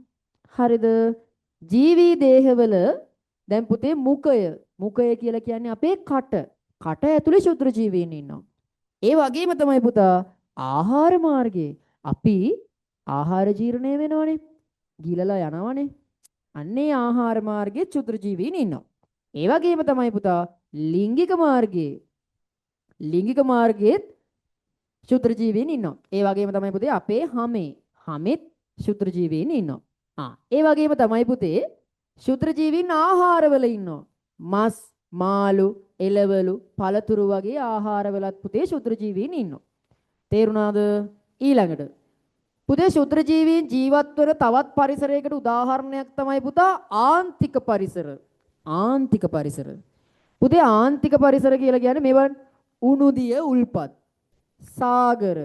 හරිද? ජීවී දේහවල දැන් පුතේ මුඛය කියලා කියන්නේ අපේ කට ඇතුලේ ශුද්‍ර ජීවීන් ඉන්නවා. ඒ වගේම තමයි පුතා ආහාර මාර්ගයේ අපි ආහාර ජීර්ණය වෙනවනේ. ගිලලා යනවනේ. අන්නේ ආහාර මාර්ගයේ ශුද්‍ර ජීවීන් ඉන්නවා. ඒ වගේම තමයි පුතා ලිංගික මාර්ගයේ ශුද්‍ර ජීවීන් ඉන්නවා. ඒ වගේම තමයි පුතේ අපේ හමෙත් ශුද්‍ර ජීවීන් ඉන්නවා. ඒ වගේම තමයි පුතේ ශුද්‍ර ජීවීන් ආහාරවල ඉන්නවා. මස්, මාළු, එළවලු, පළතුරු වගේ ආහාරවලත් පුතේ ශුද්‍ර ජීවීන් ඉන්නවා. තේරුණාද? ඊළඟට පුතේ ශුද්‍ර ජීවීන් ජීවත් වන තවත් පරිසරයකට උදාහරණයක් තමයි පුතා ආන්තික පරිසර. පුතේ ආන්තික පරිසර කියලා කියන්නේ මේවන් උණුදිය උල්පත් සාගර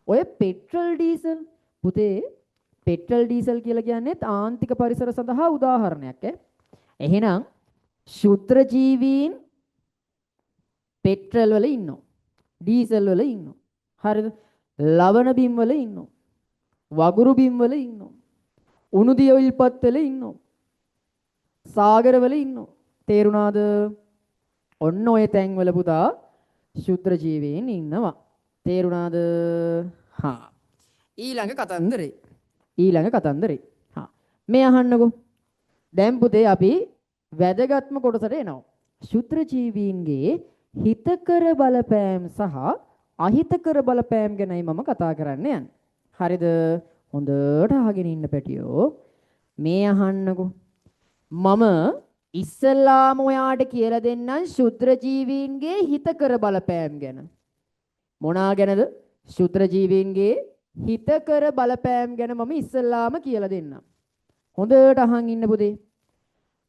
ඔය පෙට්‍රල් ඩීසල් පුතේ පෙට්‍රල් ඩීසල් කියලා කියන්නේ ආන්තික පරිසර සඳහා උදාහරණයක්. එහෙනම් ශුද්‍ර ජීවීන් පෙට්‍රල් වල ඉන්නවා. ඩීසල් වල ඉන්නවා. හරිද? ලවණ බිම් වල ඉන්නවා. වගුරු බිම් වල ඉන්නවා. උණුදිය උල්පත් වල ඉන්නවා. සාගර වල ඉන්නවා. තේරුණාද? ඔන්න ඔය තැන් වල පුතා ශුද්‍ර ජීවීන් ඉන්නවා. තේරුණාද? ඊළඟ කතන්දරේ. මේ අහන්නකෝ. දැන් පුතේ අපි වැදගත්ම කොටසට එනවා. ශුද්‍ර ජීවීන්ගේ හිතකර බලපෑම් සහ අහිතකර බලපෑම් ගැනයි මම කතා කරන්න යන්නේ. හරිද? හොඳට අහගෙන ඉන්න පැටියෝ. මේ අහන්නකෝ. මම ඉස්සල්ලාම ඔයාට කියලා දෙන්නම් ශුද්‍ර ජීවීන්ගේ හිතකර බලපෑම් ගැන. මොනවා ගැනද? ශුද්‍ර ජීවීන්ගේ හිතකර බලපෑම් ගැන මම ඉස්සල්ලාම කියලා දෙන්නම්. හොඳට අහන් ඉන්න පුතේ.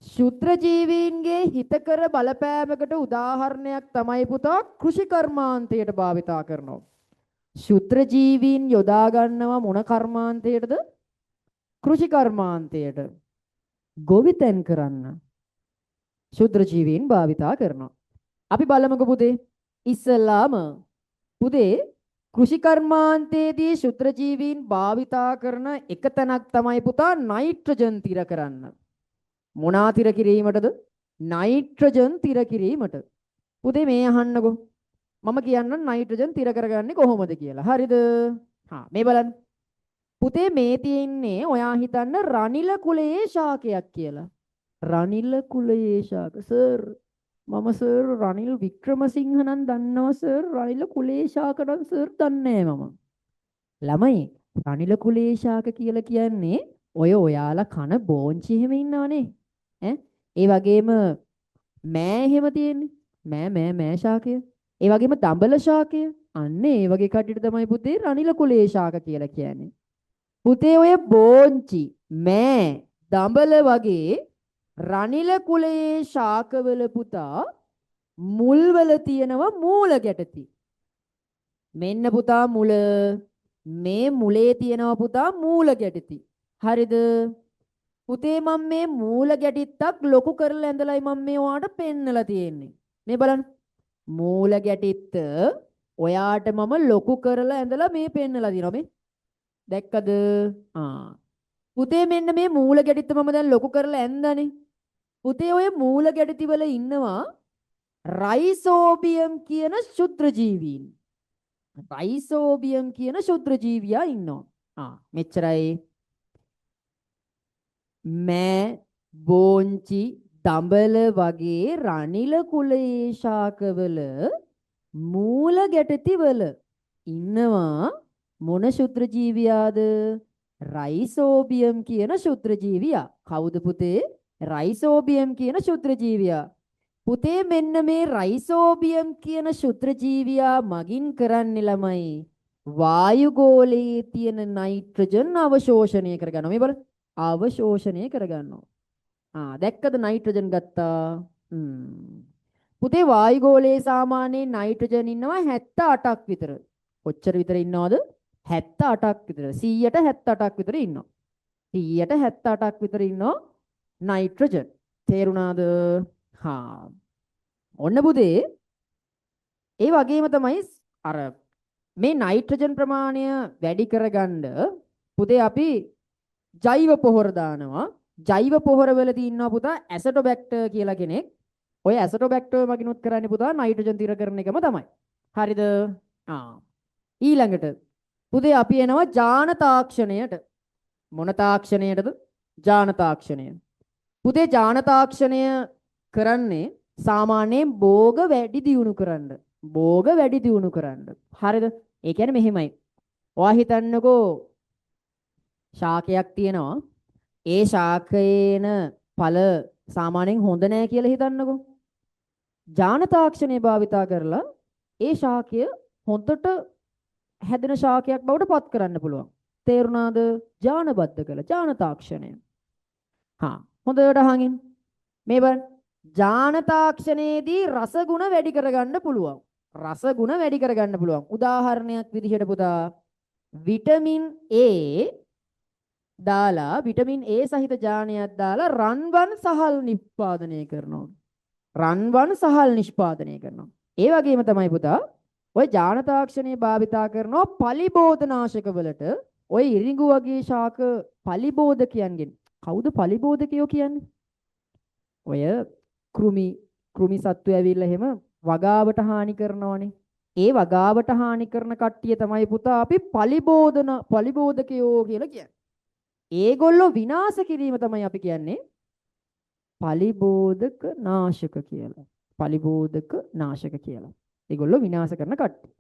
ශුද්‍ර ජීවීන්ගේ හිතකර බලපෑමකට උදාහරණයක් තමයි පුතා කෘෂි කර්මාන්තයට භාවිතා කරනවා. ශුද්‍ර ජීවීන් යොදා ගන්නවා මොන කර්මාන්තයටද? කෘෂි කර්මාන්තයට. ගොවිතැන් කරන්න ශුද්‍ර ජීවීන් භාවිතා කරනවා. අපි බලමුකෝ පුතේ. ඉස්සල්ලාම පුතේ කෘෂි කර්මාන්තයේදී ශුද්‍ර ජීවීන් භාවිතා කරන එක තැනක් තමයි පුතා නයිට්‍රජන් තිර කරන්න. මොනා තිර කිරීමටද? නයිට්‍රජන් තිර කිරීමට. පුතේ මේ අහන්නකෝ. මම කියන්නම් නයිට්‍රජන් තිර කරගන්නේ කොහොමද කියලා. හරිද? මේ බලන්න. පුතේ මේ තියෙන්නේ ඔයා හිතන්න රනිල කුලයේ ශාකයක් කියලා. රනිල කුලයේ ශාක සර් මම සර් රනිල් වික්‍රමසිංහ නම් දන්නවා සර් රනිල කුලයේ ශාක නම් සර් දන්නේ මම. ළමයි රනිල කුලයේ ශාක කියලා කියන්නේ ඔයාලා කන බෝංචි එහෙම ඉන්නවනේ. ඒ වගේම මෑ එහෙම තියෙන්නේ. මෑ ශාකය. ඒ වගේම දඹල ශාකය. අන්න ඒ වගේ කට්ටියට තමයි පුතේ රනිල කුලයේ ශාක කියලා කියන්නේ. පුතේ ඔය බෝංචි මෑ දඹල වගේ රනිල කුලයේ ශාකවල පුතා මුල්වල තියෙනවා මූල ගැටති. මෙන්න පුතා මුල. මේ මුලේ තියෙනවා පුතා මූල ගැටිති. හරිද? පුතේ මම මේ මූල ගැටිත්තක් ලොකු කරලා ඇඳලායි මම මේ ඔයාට පෙන්නලා තියෙන්නේ. මේ බලන්න. මූල ගැටිත්ත ඔයාට මම ලොකු කරලා ඇඳලා මේ පෙන්නලා දිනවා මේ. දැක්කද? ආ. පුතේ මෙන්න මේ මූල ගැටිත්ත මම දැන් ලොකු කරලා ඇඳලානේ. පුතේ ඔය මූල ගැටිති වල ඉන්නවා රයිසෝබියම් කියන ශුද්‍රජීවීන්. රයිසෝබියම් කියන ශුද්‍රජීවියා ඉන්නවා. මෙච්චරයි. මෑ බෝංචි දඹල වගේ රනිල කුලයේ ශාකවල මූල ගැටතිවල ඉන්නවා මොන ශුද්‍රජීවියාද? රයිසෝබියම් කියන ශුද්‍රජීවියා. කවුද පුතේ? රයිසෝබියම් කියන ශුද්‍රජීවියා. පුතේ මෙන්න මේ රයිසෝබියම් කියන ශුද්‍රජීවියා මගින් කරන්නේ ළමයි වායුගෝලයේ තියෙන නයිට්‍රජන් අවශෝෂණය කරගන්නවා. මේ බලන්න. අවශෝෂණය කරගන්නවා. දැක්කද නයිට්‍රජන් ගත්තා? පුතේ වායුගෝලයේ සාමාන්‍යයෙන් නයිට්‍රජන් ඉන්නවා 78ක් විතර. කොච්චර විතර ඉන්නවද? 78ක් විතර. 178ක් විතර ඉන්නවා. 178ක් විතර ඉන්නවා නයිට්‍රජන්. තේරුණාද? ඔන්න පුතේ ඒ වගේම තමයි අර මේ නයිට්‍රජන් ප්‍රමාණය වැඩි කරගන්න පුතේ අපි ජෛව පොහොර දානවා. ජෛව පොහොර වලදී ඉන්නවා පුතා ඇසටෝබැක්ටර් කියලා කෙනෙක්. ඔය ඇසටෝබැක්ටර් වගිනුත් කරන්නේ පුතා නයිට්‍රජන් තිර කරන එකම තමයි. හරිද? ඊළඟට පුතේ අපි එනවා ජාන තාක්ෂණයට. මොන තාක්ෂණයටද? ජාන තාක්ෂණය. පුතේ ජාන තාක්ෂණය කරන්නේ සාමාන්‍යයෙන් භෝග වැඩි දියුණු කරන්න. භෝග වැඩි දියුණු කරන්න. හරිද? ඒ කියන්නේ මෙහෙමයි. ඔයා හිතන්නකෝ ශාකයක් තියෙනවා. ඒ ශාකයේන ඵල සාමාන්‍යයෙන් හොඳ නැහැ කියලා හිතන්නකෝ. ජාන තාක්ෂණය භාවිතා කරලා ඒ ශාකය හොඳට හැදෙන ශාකයක් බවට පත් කරන්න පුළුවන්. තේරුණාද? ජානබද්ධ කළ ජාන තාක්ෂණය. හොඳට අහගින්. මේ බලන්න. ජාන තාක්ෂණයේදී රසගුණ වැඩි කරගන්න පුළුවන්. රසගුණ වැඩි කරගන්න පුළුවන්. උදාහරණයක් විදිහට පුතා විටමින් A දාලා විටමින් A සහිත ජානයක් දාලා රන්වන් සහල් නිෂ්පාදනය කරනවා. රන්වන් සහල් නිෂ්පාදනය කරනවා. ඒ වගේම තමයි පුතා ඔය ජාන තාක්ෂණය භාවිතා කරනවා පලිබෝධනාශක වලට. ඔය ඉරිඟු වගේ ශාක පලිබෝධකයන්ගෙන්. කවුද පලිබෝධකයෝ කියන්නේ? ඔය කෘමි සත්තු ඇවිල්ලා එහෙම වගාවට හානි කරනවනේ. ඒ වගාවට හානි කරන කට්ටිය තමයි පුතා අපි පලිබෝධකයෝ කියලා කියන්නේ. ඒගොල්ලෝ විනාශ කිරීම තමයි අපි කියන්නේ පලිබෝධක නාශක කියලා. පලිබෝධක නාශක කියලා. ඒගොල්ලෝ විනාශ කරන කට්ටිය.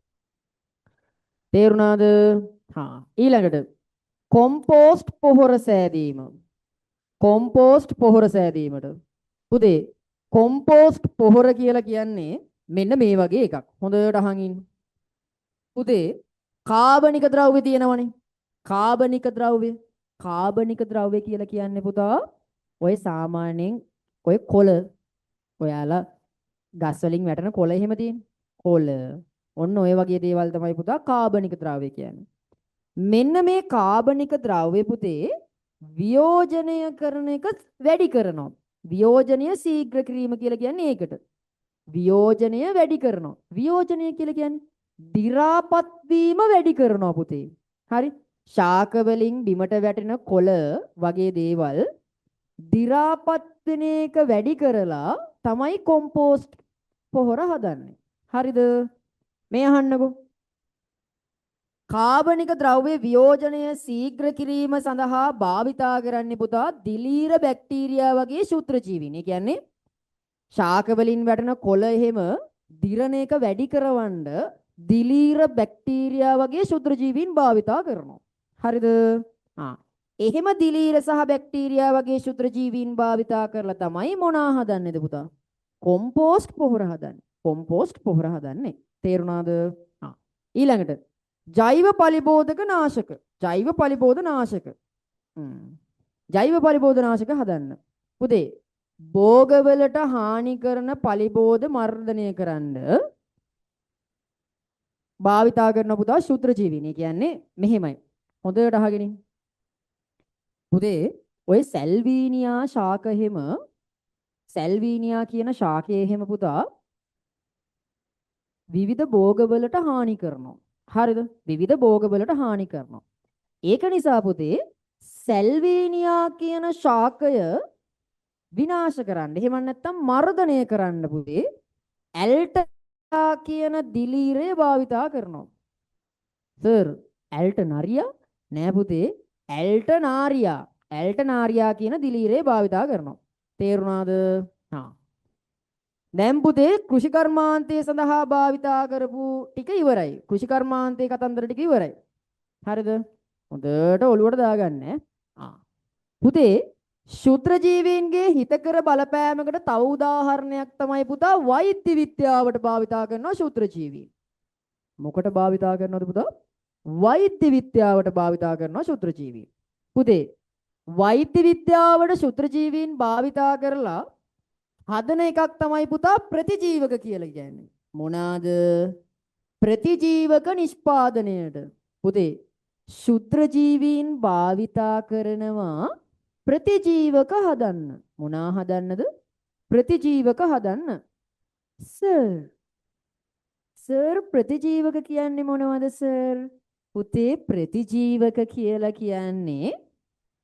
තේරුණාද? ඊළඟට කොම්පෝස්ට් පොහොර සෑදීම. කොම්පෝස්ට් පොහොර සෑදීමට පුතේ කොම්පෝස්ට් පොහොර කියලා කියන්නේ මෙන්න මේ වගේ එකක්. හොඳට අහන් ඉන්න. පුතේ කාබනික ද්‍රව්‍ය තියෙනවනේ. කාබනික ද්‍රව්‍ය. කාබනික ද්‍රව්‍ය කියලා කියන්නේ පුතා ඔය සාමාන්‍යයෙන් ඔය කොළ ඔයාලා ගස් වලින් වැටෙන කොළ එහෙම තියෙන. කොළ. ඔන්න ඔය වගේ දේවල් තමයි පුතා කාබනික ද්‍රව්‍ය කියන්නේ. මෙන්න මේ කාබනික ද්‍රව්‍ය පුතේ වියෝජනය කරන එක වැඩි කරනවා. වියෝජනය ශීඝ්‍ර කිරීම කියලා කියන්නේ ඒකට. වියෝජනය වැඩි කරනවා. වියෝජනය කියලා කියන්නේ දි รา පත් වීම වැඩි කරනවා පුතේ. හරි? ශාක වලින් බිමට වැටෙන කොළ වගේ දේවල් දි รา පත් වෙන එක වැඩි කරලා තමයි කොම්පෝස්ට් පොහොර හදන්නේ. හරිද? මේ අහන්නකෝ. කාබනික ද්‍රව්‍ය වියෝජනය ශීඝ්‍ර කිරීම සඳහා භාවිතා කරන්නේ පුතා දිලීර බැක්ටීරියා වගේ ශුද්‍රජීවීන්. ඒ කියන්නේ ශාක වලින් වැටෙන කොළ එහෙම දිරණ එක වැඩි කරවන්න දිලීර බැක්ටීරියා වගේ ශුද්‍රජීවීන් භාවිතා කරනවා. හරිද? එහෙම දිලීර සහ බැක්ටීරියා වගේ ශුද්‍රජීවීන් භාවිතා කරලා තමයි මොනා හදන්නේද පුතා? කොම්පෝස්ට් පොහොර හදන්නේ. කොම්පෝස්ට් පොහොර හදන්නේ. තේරුණාද? ඊළඟට ජෛව පලිබෝධක නාශක. ජෛව පලිබෝධ නාශක. ජෛව පලිබෝධ නාශක හදන්න. පුතේ භෝගවලට හානි කරන පලිබෝධ මර්ධනය කරන්න භාවිතා කරන පුතා ශුද්‍ර ජීවීන්. ඒ කියන්නේ මෙහෙමයි. හොඳට අහගෙන ඉන්න. පුතේ ඔය සැල්වීනියා ශාක එහෙම සැල්වීනියා කියන ශාකයේ එහෙම පුතා විවිධ භෝගවලට හානි කරනවා. හරිද? විවිධ භෝගවලට හානි කරනවා. ඒක නිසා පුතේ සැල්වීනියා කියන ශාකය විනාශ කරන්න. එහෙම නැත්නම් මර්ධනය කරන්න පුතේ ඇල්ටා කියන දිලීරය භාවිතා කරනවා. සර් ඇල්ටනාරියා නෑ පුතේ ඇල්ටනාරියා ඇල්ටනාරියා කියන දිලීරය භාවිතා කරනවා. තේරුණාද? හා දැන් පුතේ කෘෂිකර්මාන්තය සඳහා භාවිතා කරපු ටික ඉවරයි. කෘෂිකර්මාන්තයේ කතන්දර ටික ඉවරයි. හරිද? හොඳට ඔලුවට දාගන්න. පුතේ ශුද්‍ර ජීවීන්ගේ හිතකර බලපෑමකට තව උදාහරණයක් තමයි පුතා වෛද්‍ය විද්‍යාවට භාවිතා කරනවා ශුද්‍ර ජීවීන්. මොකට භාවිතා කරනවද පුතා? වෛද්‍ය විද්‍යාවට භාවිතා කරනවා ශුද්‍ර ජීවීන්. පුතේ වෛද්‍ය විද්‍යාවට ශුද්‍ර ජීවීන් භාවිතා කරලා හදන එකක් තමයි පුතා ප්‍රතිජීවක කියලා කියන්නේ. මොනවාද? ප්‍රතිජීවක නිෂ්පාදනයට. පුතේ ශුද්‍ර ජීවීන් භාවිතා කරනවා ප්‍රතිජීවක හදන්න. මොනවා හදන්නද? ප්‍රතිජීවක හදන්න. සර් ප්‍රතිජීවක කියන්නේ මොනවද සර්? පුතේ ප්‍රතිජීවක කියලා කියන්නේ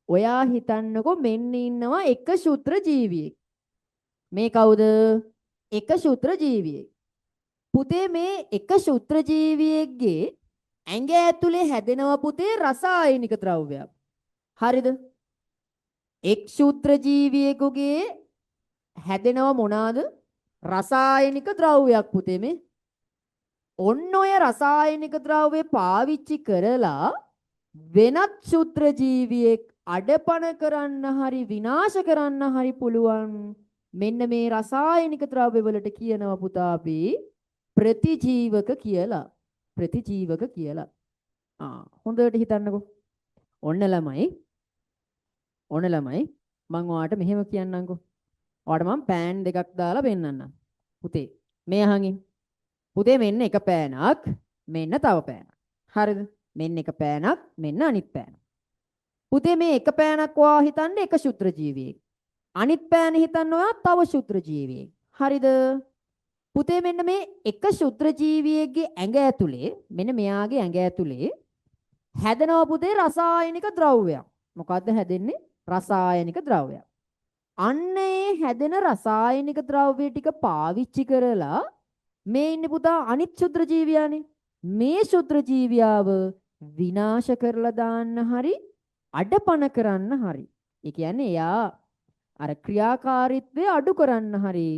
ඔයා හිතන්නකෝ මෙන්න ඉන්නවා එක ශුද්‍ර ජීවියෙක්. මේ කවුද? එක ශුද්‍ර ජීවියෙක්. පුතේ මේ එක ශුද්‍ර ජීවියෙක්ගේ ඇඟ ඇතුලේ හැදෙනවා පුතේ රසායනික ද්‍රව්‍යයක්. හරිද? එක් ශුද්‍ර ජීවියෙකුගේ හැදෙනවා මොනවාද? රසායනික ද්‍රව්‍යයක් පුතේ මේ. ඔන්න ඔය රසායනික ද්‍රව්‍ය පාවිච්චි කරලා වෙනත් ශුද්‍ර ජීවියෙක් අඩපණ කරන්න හරි විනාශ කරන්න හරි පුළුවන්. මෙන්න මේ රසායනික ද්‍රව්‍ය වලට කියනවා පුතා අපි ප්‍රතිජීවක කියලා. ප්‍රතිජීවක කියලා. හොඳට හිතන්නකෝ. ඔන්න ළමයි මම ඔයාලට මෙහෙම කියන්නම්කෝ. ඔයාලට මම පෑන් දෙකක් දාලා පෙන්නන්නම්. පුතේ මේ අහගින්. පුතේ මෙන්න එක පෑනක් මෙන්න තව පෑනක්. හරිද? මෙන්න එක පෑනක් මෙන්න අනිත් පෑනක්. පුතේ මේ එක පෑනක් ඔයා හිතන්නේ එක ශුද්‍ර ජීවියෙක්. අනිත් පෑන හිතන්න ඔයා තව ශුද්‍ර ජීවියෙක්. හරිද? පුතේ මෙන්න මේ එක ශුද්‍ර ජීවියෙක්ගේ ඇඟ ඇතුලේ මෙන්න මෙයාගේ ඇඟ ඇතුලේ හැදෙනවා පුතේ රසායනික ද්‍රව්‍යයක්. මොකද්ද හැදෙන්නේ? රසායනික ද්‍රව්‍යයක්. අන්නේ හැදෙන රසායනික ද්‍රව්‍ය ටික පාවිච්චි කරලා මේ ඉන්නේ පුතා අනිත් ශුද්‍ර ජීවියානේ. මේ ශුද්‍ර ජීවියාව විනාශ කරලා දාන්න හරි අඩපණ කරන්න හරි. ඒ කියන්නේ එයා අර ක්‍රියාකාරීත්වය අඩු කරන්න හරි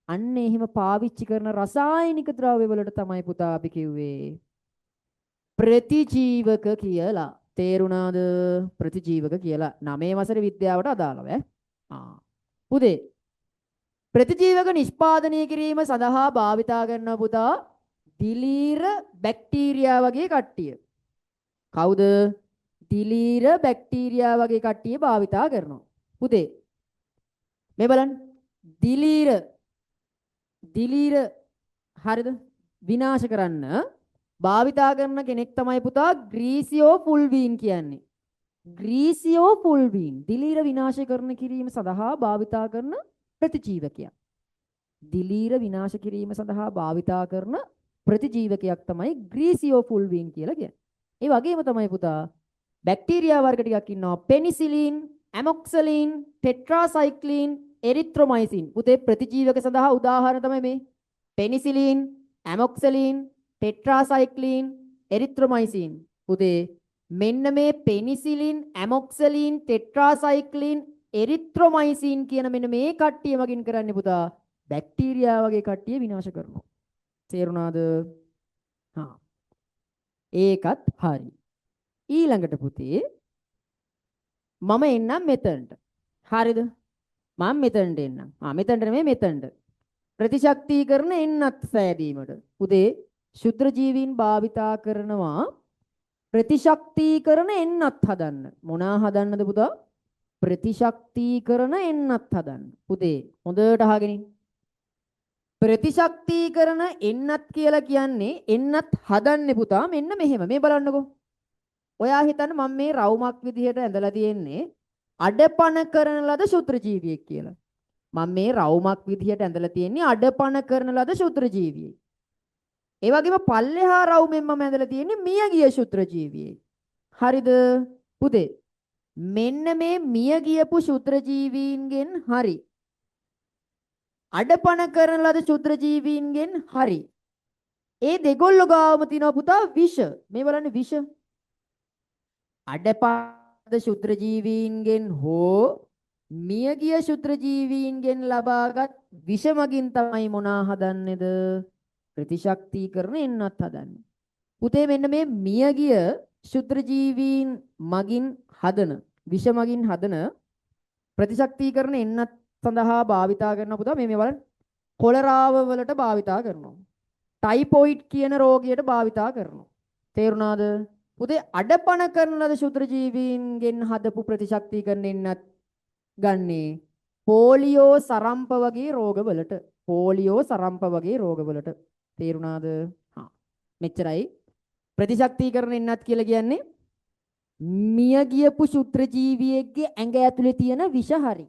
අන්න එහෙම පාවිච්චි කරන රසායනික ද්‍රව්‍ය වලට තමයි පුතා අපි කිව්වේ ප්‍රතිජීවක කියලා. තේරුණාද? ප්‍රතිජීවක කියලා 9 වසරේ විද්‍යාවට අදාළව පුතේ ප්‍රතිජීවක නිෂ්පාදනය කිරීම සඳහා භාවිතා කරන පුතා දිලීර බැක්ටීරියා වගේ කට්ටිය. කවුද? දිලීර බැක්ටීරියා වගේ කට්ටිය භාවිතා කරනවා. පුතේ මේ බලන්න දිලීර හරිද? විනාශ කරන්න භාවිතා කරන කෙනෙක් තමයි පුතා ග්‍රීසියෝ ෆුල්වීන් කියන්නේ. ග්‍රීසියෝ ෆුල්වීන් දිලීර විනාශ කරන කිරීම සඳහා භාවිතා කරන ප්‍රතිජීවකයක්. දිලීර විනාශ කිරීම සඳහා භාවිතා කරන ප්‍රතිජීවකයක් තමයි ග්‍රීසියෝ ෆුල්වීන් කියලා කියන්නේ. ඒ වගේම තමයි පුතා බැක්ටීරියා වර්ග ටිකක් ඉන්නවා. පෙනිසිලින්, ඇමොක්සලින්, ටෙට්‍රාසයික්ලින්, එරිත්‍රොමයිසින්. පුතේ ප්‍රතිජීවක සඳහා උදාහරණ තමයි මේ. පෙනිසිලින්, ඇමොක්සලින්, ටෙට්‍රාසයික්ලින්, එරිත්‍රොමයිසින්. පුතේ මෙන්න මේ පෙනිසිලින්, ඇමොක්සලින්, ටෙට්‍රාසයික්ලින්, එරිත්‍රොමයිසින් කියන මෙන්න මේ කට්ටිය වගින් කරන්නේ පුතා බැක්ටීරියා වගේ කට්ටිය විනාශ කරනවා. තේරුණාද? ඒකත් හරි. ඊළඟට පුතේ මම එන්නම් මෙතනට. හරිද? මම මෙතනට එන්නම්. මෙතනට නෙමෙයි මෙතනට. ප්‍රතිශක්තිකරණ එන්නත් සෑදීමට. පුතේ ශුද්‍ර ජීවීන් භාවිතා කරනවා ප්‍රතිශක්තිකරණ එන්නත් හදන්න. මොනවා හදන්නද පුතා? ප්‍රතිශක්තිකරණ එන්නත් හදන්න. පුතේ හොඳට අහගෙන ඉන්න. ප්‍රතිශක්තිකරණ එන්නත් කියලා කියන්නේ එන්නත් හදන්නේ පුතා මෙන්න මෙහෙම. මේ බලන්නකෝ. ඔයා හිතන්න මම මේ රවුමක් විදිහට ඇඳලා තියෙන්නේ අඩපණ කරන ලද ශුද්‍ර ජීවියෙක් කියලා. මම මේ රවුමක් විදිහට ඇඳලා තියෙන්නේ අඩපණ කරන ලද ශුද්‍ර ජීවියෙක්. ඒ වගේම පල්ලෙහා රවුමෙන් මම ඇඳලා තියෙන්නේ මියගිය ශුද්‍ර ජීවියෙක්. හරිද? පුතේ මෙන්න මේ මිය ගියපු ශුද්‍ර ජීවීන්ගෙන් හරි අඩපණ කරන ලද ශුද්‍ර ජීවීන්ගෙන් හරි ඒ දෙගොල්ලෝ ගාවම තියෙනවා පුතා විෂ. මේ බලන්න විෂ. අඩපද ශුද්‍ර ජීවීන්ගෙන් හෝ මියගිය ශුද්‍ර ජීවීන්ගෙන් ලබාගත් විෂ මගින් තමයි මොනා හදන්නේද? ප්‍රතිශක්තිකරණ එන්නත් හදන්නේ. පුතේ මෙන්න මේ මියගිය ශුද්‍ර ජීවීන් මගින් හදන විෂ මගින් හදන ප්‍රතිශක්තිකරණ එන්නත් සඳහා භාවිතා කරන පුතා මේ බලන්න කොලරාව වලට භාවිතා කරනවා. ටයිෆොයිඩ් කියන රෝගියට භාවිතා කරනවා. තේරුණාද? පුතේ අඩපණ කරන ලද ශුද්‍ර ජීවීන්ගෙන් හදපු ප්‍රතිශක්තිකරණ එන්නත් ගන්නේ පෝලියෝ සරම්ප වගේ රෝගවලට. පෝලියෝ සරම්ප වගේ රෝගවලට. තේරුණාද? හා මෙච්චරයි. ප්‍රතිශක්තිකරණ එන්නත් කියලා කියන්නේ මිය ගියපු ශුද්‍ර ජීවියෙක්ගේ ඇඟ ඇතුලේ තියෙන විෂ හරි.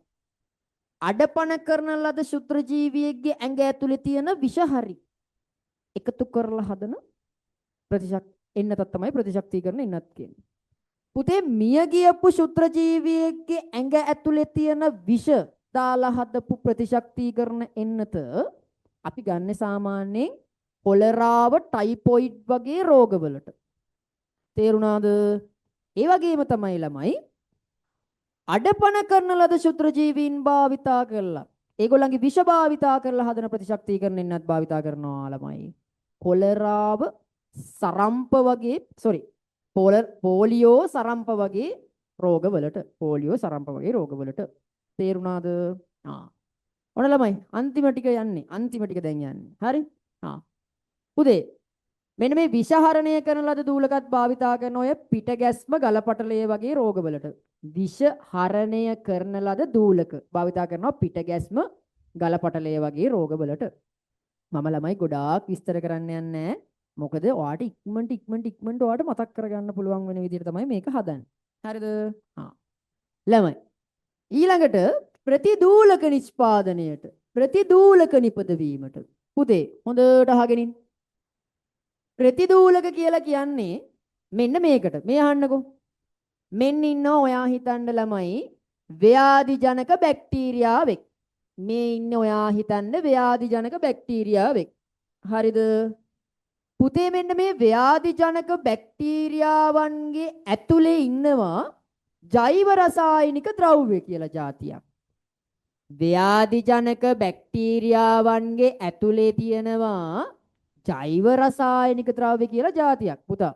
අඩපණ කරන ලද ශුද්‍ර ජීවියෙක්ගේ ඇඟ ඇතුලේ තියෙන විෂ හරි එකතු කරලා හදන එන්නතක් තමයි ප්‍රතිශක්තිකරණ එන්නත් කියන්නේ. පුතේ මිය ගියපු ශුද්‍ර ජීවියෙක්ගේ ඇඟ ඇතුලේ තියෙන විෂ දාලා හදපු ප්‍රතිශක්තිකරණ එන්නත අපි ගන්න සාමාන්‍යයෙන් කොලරාව ටයිෆොයිඩ් වගේ රෝගවලට. තේරුණාද? ඒ වගේම තමයි ළමයි අඩපණ කරන ලද ශුද්‍ර ජීවීන් භාවිතා කරලා ඒගොල්ලන්ගේ විෂ භාවිතා කරලා හදන ප්‍රතිශක්තිකරණ එන්නත් භාවිතා කරනවා ළමයි. කොලරාව සරම්ප වගේ පෝලියෝ සරම්ප වගේ රෝගවලට. පෝලියෝ සරම්ප වගේ රෝගවලට. තේරුණාද? ඔන්න ළමයි අන්තිම ටික යන්නේ. අන්තිම ටික දැන් යන්නේ. හරි? පුතේ මෙන්න මේ විෂහරණය කරන ලද දූලකත් භාවිතා කරන ඔය පිටගැස්ම ගලපටලය වගේ රෝගවලට. විෂහරණය කරන ලද දූලක භාවිතා කරනවා පිටගැස්ම ගලපටලය වගේ රෝගවලට. මම ළමයි ගොඩාක් විස්තර කරන්න යන්නේ මොකද ඔයාට ඉක්මනට ඔයාට මතක් කරගන්න පුළුවන් වෙන විදිහට තමයි මේක හදන්නේ. හරිද? ළමයි ඊළඟට ප්‍රතිදූලක නිෂ්පාදනයට ප්‍රතිදූලක නිපදවීමට පුතේ හොඳට අහගෙන ඉන්න. ප්‍රතිදූලක කියලා කියන්නේ මෙන්න මේකට. මේ අහන්නකෝ. මෙන්න ඉන්නවා ඔයා හිතන්න ළමයි ව්‍යාධි ජනක බැක්ටීරියාවෙක්. මේ ඉන්නේ ඔයා හිතන්න ව්‍යාධි ජනක බැක්ටීරියාවෙක්. හරිද? පුතේ මෙන්න මේ ව්‍යාධි ජනක බැක්ටීරියාවන්ගේ ඇතුලේ ඉන්නවා ජෛව රසායනික ද්‍රව්‍ය කියලා જાතියක්. ව්‍යාධි ජනක බැක්ටීරියාවන්ගේ ඇතුලේ තියෙනවා ජෛව රසායනික ද්‍රව්‍ය කියලා જાතියක් පුතා.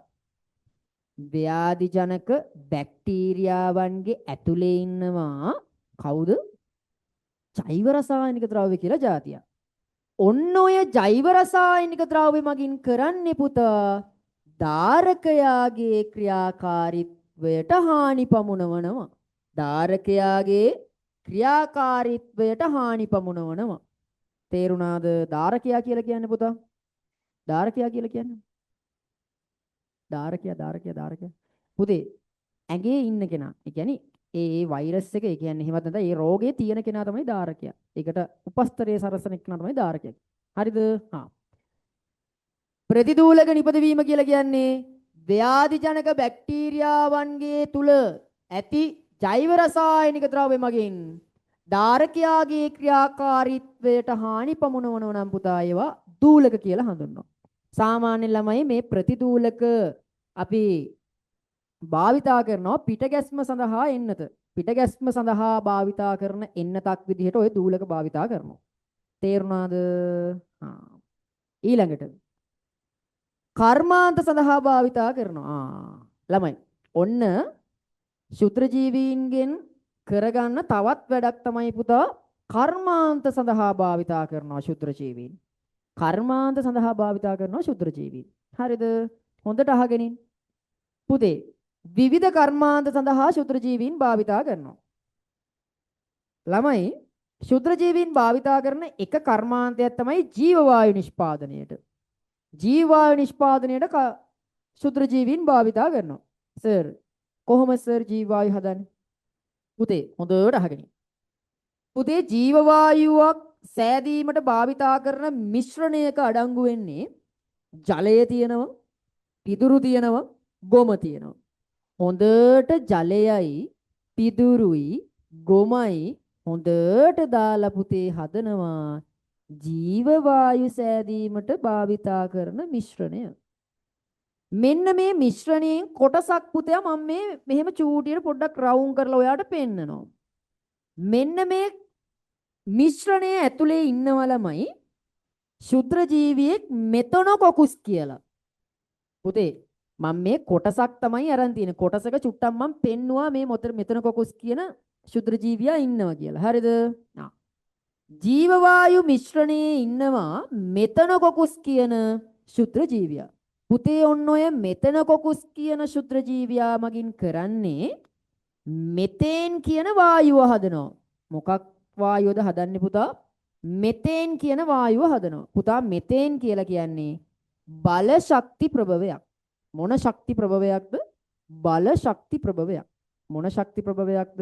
ව්‍යාධි ජනක බැක්ටීරියාවන්ගේ ඇතුලේ ඉන්නවා කවුද? ජෛව රසායනික ද්‍රව්‍ය කියලා જાතියක්. ඔන්න ඔය ජෛව රසායනික ද්‍රව්‍ය මගින් කරන්නේ පුතා ධාරකයාගේ ක්‍රියාකාරීත්වයට හානි පමුණවනවා. ධාරකයාගේ ක්‍රියාකාරීත්වයට හානි පමුණවනවා. තේරුණාද? ධාරකයා කියලා කියන්නේ පුතා ධාරකයා කියලා කියන්නේ ධාරකයා පුතේ ඇඟේ ඉන්න කෙනා. ඒ කියන්නේ ඒ වෛරස් එක ඒ කියන්නේ එහෙමත් නැත්නම් ඒ රෝගේ තියෙන කෙනා තමයි ධාරකයා. ඒකට උපස්තරයේ සරසන කෙනා තමයි ධාරකයා. හරිද? ප්‍රතිදූලක නිපදවීම කියලා කියන්නේ ව්‍යාධි ජනක බැක්ටීරියාවන්ගේ තුල ඇති ජෛව රසායනික ද්‍රව්‍ය මගින් ධාරකයාගේ ක්‍රියාකාරීත්වයට හානි පමුණවනවා නම් පුතා ඒවා දූලක කියලා හඳුන්වනවා. සාමාන්‍ය ළමයි මේ ප්‍රතිදූලක අපි භාවිතා කරනවා පිටගැස්ම සඳහා එන්නත. පිටගැස්ම සඳහා භාවිතා කරන එන්නතක් විදිහට ඔය දූලක භාවිතා කරනවා. තේරුණාද? ඊළඟට කර්මාන්ත සඳහා භාවිතා කරනවා. ළමයි ඔන්න ශුද්‍ර ජීවීන්ගෙන් කරගන්න තවත් වැඩක් තමයි පුතා කර්මාන්ත සඳහා භාවිතා කරනවා ශුද්‍ර ජීවීන්. කර්මාන්ත සඳහා භාවිතා කරනවා ශුද්‍ර ජීවීන්. හරිද? හොඳට අහගෙන ඉන්න. පුතේ විවිධ කර්මාන්ත සඳහා ශුද්‍ර ජීවීන් භාවිතා කරනවා. ළමයි ශුද්‍ර ජීවීන් භාවිතා කරන එක කර්මාන්තයක් තමයි ජීව වායු නිෂ්පාදනයේට. ජීව වායු නිෂ්පාදනයේට ශුද්‍ර ජීවීන් භාවිතා කරනවා. සර් කොහොමද සර් ජීව වායු හදන්නේ? පුතේ හොඳට අහගෙන ඉන්න. පුතේ ජීව වායුවක් සෑදීමට භාවිතා කරන මිශ්‍රණයක අඩංගු වෙන්නේ ජලය තියෙනවා, පිදුරු තියෙනවා, ගොම තියෙනවා. හොඳට ජලයයි පිදුරුයි ගොමයි හොඳට දාලා පුතේ හදනවා ජීව වායු සෑදීමට භාවිතා කරන මිශ්‍රණය. මෙන්න මේ මිශ්‍රණයෙන් කොටසක් පුතේ මම මෙහෙම චූටියට පොඩ්ඩක් රවුම් කරලා ඔයාට පෙන්නනවා. මෙන්න මේ මිශ්‍රණය ඇතුලේ ඉන්නව ළමයි ශුද්‍ර ජීවියෙක් මෙතනොකොකුස් කියලා. පුතේ මම මේ කොටසක් තමයි අරන් තියෙන්නේ. කොටසක චුට්ටක් මම පෙන්නුවා මේ මෙතනොකොකුස් කියන ශුද්‍ර ජීවියා ඉන්නවා කියලා. හරිද? ජීව වායු මිශ්‍රණයේ ඉන්නවා මෙතනොකොකුස් කියන ශුද්‍ර ජීවියා. පුතේ ඔන්න ඔය මෙතනොකොකුස් කියන ශුද්‍ර ජීවියා මගින් කරන්නේ මෙතේන් කියන වායුව හදනවා. මොකක් වායුවද හදන්නේ පුතා? මෙතේන් කියන වායුව හදනවා. පුතා මෙතේන් කියලා කියන්නේ බල ශක්ති ප්‍රභවයක්. මොන ශක්ති ප්‍රභවයක්ද? බල ශක්ති ප්‍රභවයක්. මොන ශක්ති ප්‍රභවයක්ද?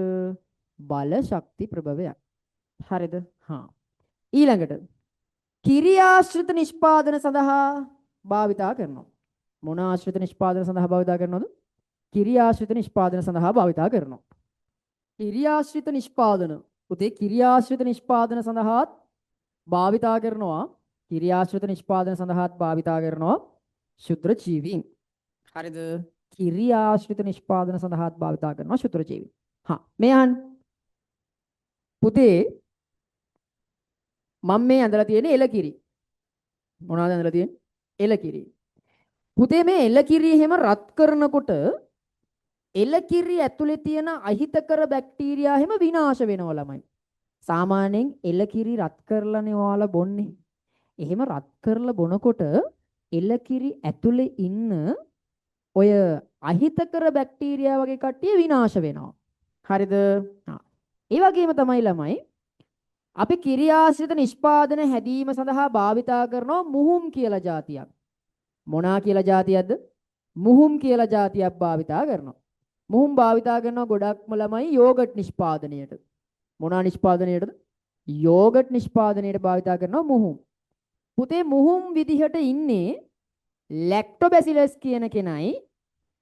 බල ශක්ති ප්‍රභවයක්. හරිද? හා. ඊළඟට කිරියාශ්‍රිත නිෂ්පාදන සඳහා භාවිතා කරනවා. මොන ආශ්‍රිත නිෂ්පාදන සඳහා භාවිතා කරනවද? කිරියාශ්‍රිත නිෂ්පාදන සඳහා භාවිතා කරනවා. කිරියාශ්‍රිත නිෂ්පාදන පුතේ කිරියාශ්‍රිත නිෂ්පාදන සඳහාත් භාවිතා කරනවා. කිරියාශ්‍රිත නිෂ්පාදන සඳහාත් භාවිතා කරනවා ශුද්‍ර ජීවීන්. හරිද? කිරියාශ්‍රිත නිෂ්පාදන සඳහාත් භාවිතා කරනවා ශුද්‍ර ජීවීන්. හා මේ අහන්න. පුතේ මම මේ ඇඳලා තියෙන්නේ එලකිරි. මොනවද ඇඳලා තියෙන්නේ? එලකිරි. පුතේ මේ එලකිරි එහෙම රත් කරනකොට එලකිරි ඇතුලේ තියෙන අහිතකර බැක්ටීරියා හැම විනාශ වෙනවා ළමයි. සාමාන්‍යයෙන් එලකිරි රත් කරලානේ ඔයාලා බොන්නේ. එහෙම රත් කරලා බොනකොට එලකිරි ඇතුලේ ඉන්න ඔය අහිතකර බැක්ටීරියා වගේ කට්ටිය විනාශ වෙනවා. හරිද? ඒ වගේම තමයි ළමයි අපි කිරියාශ්‍රිත නිෂ්පාදන හැදීම සඳහා භාවිතා කරනවා මුහුම් කියලා જાතියක්. මොනා කියලා જાතියක්ද? මුහුම් කියලා જાතියක් භාවිතා කරනවා. මුහුම් භාවිතා කරනවා ගොඩක්ම ළමයි යෝගට් නිෂ්පාදනයේට. මොනා නිෂ්පාදනයේටද? යෝගට් නිෂ්පාදනයේට භාවිතා කරනවා මුහුම්. පුතේ මුහුම් විදිහට ඉන්නේ ලැක්ටෝබැසිලස් කියන කෙනයි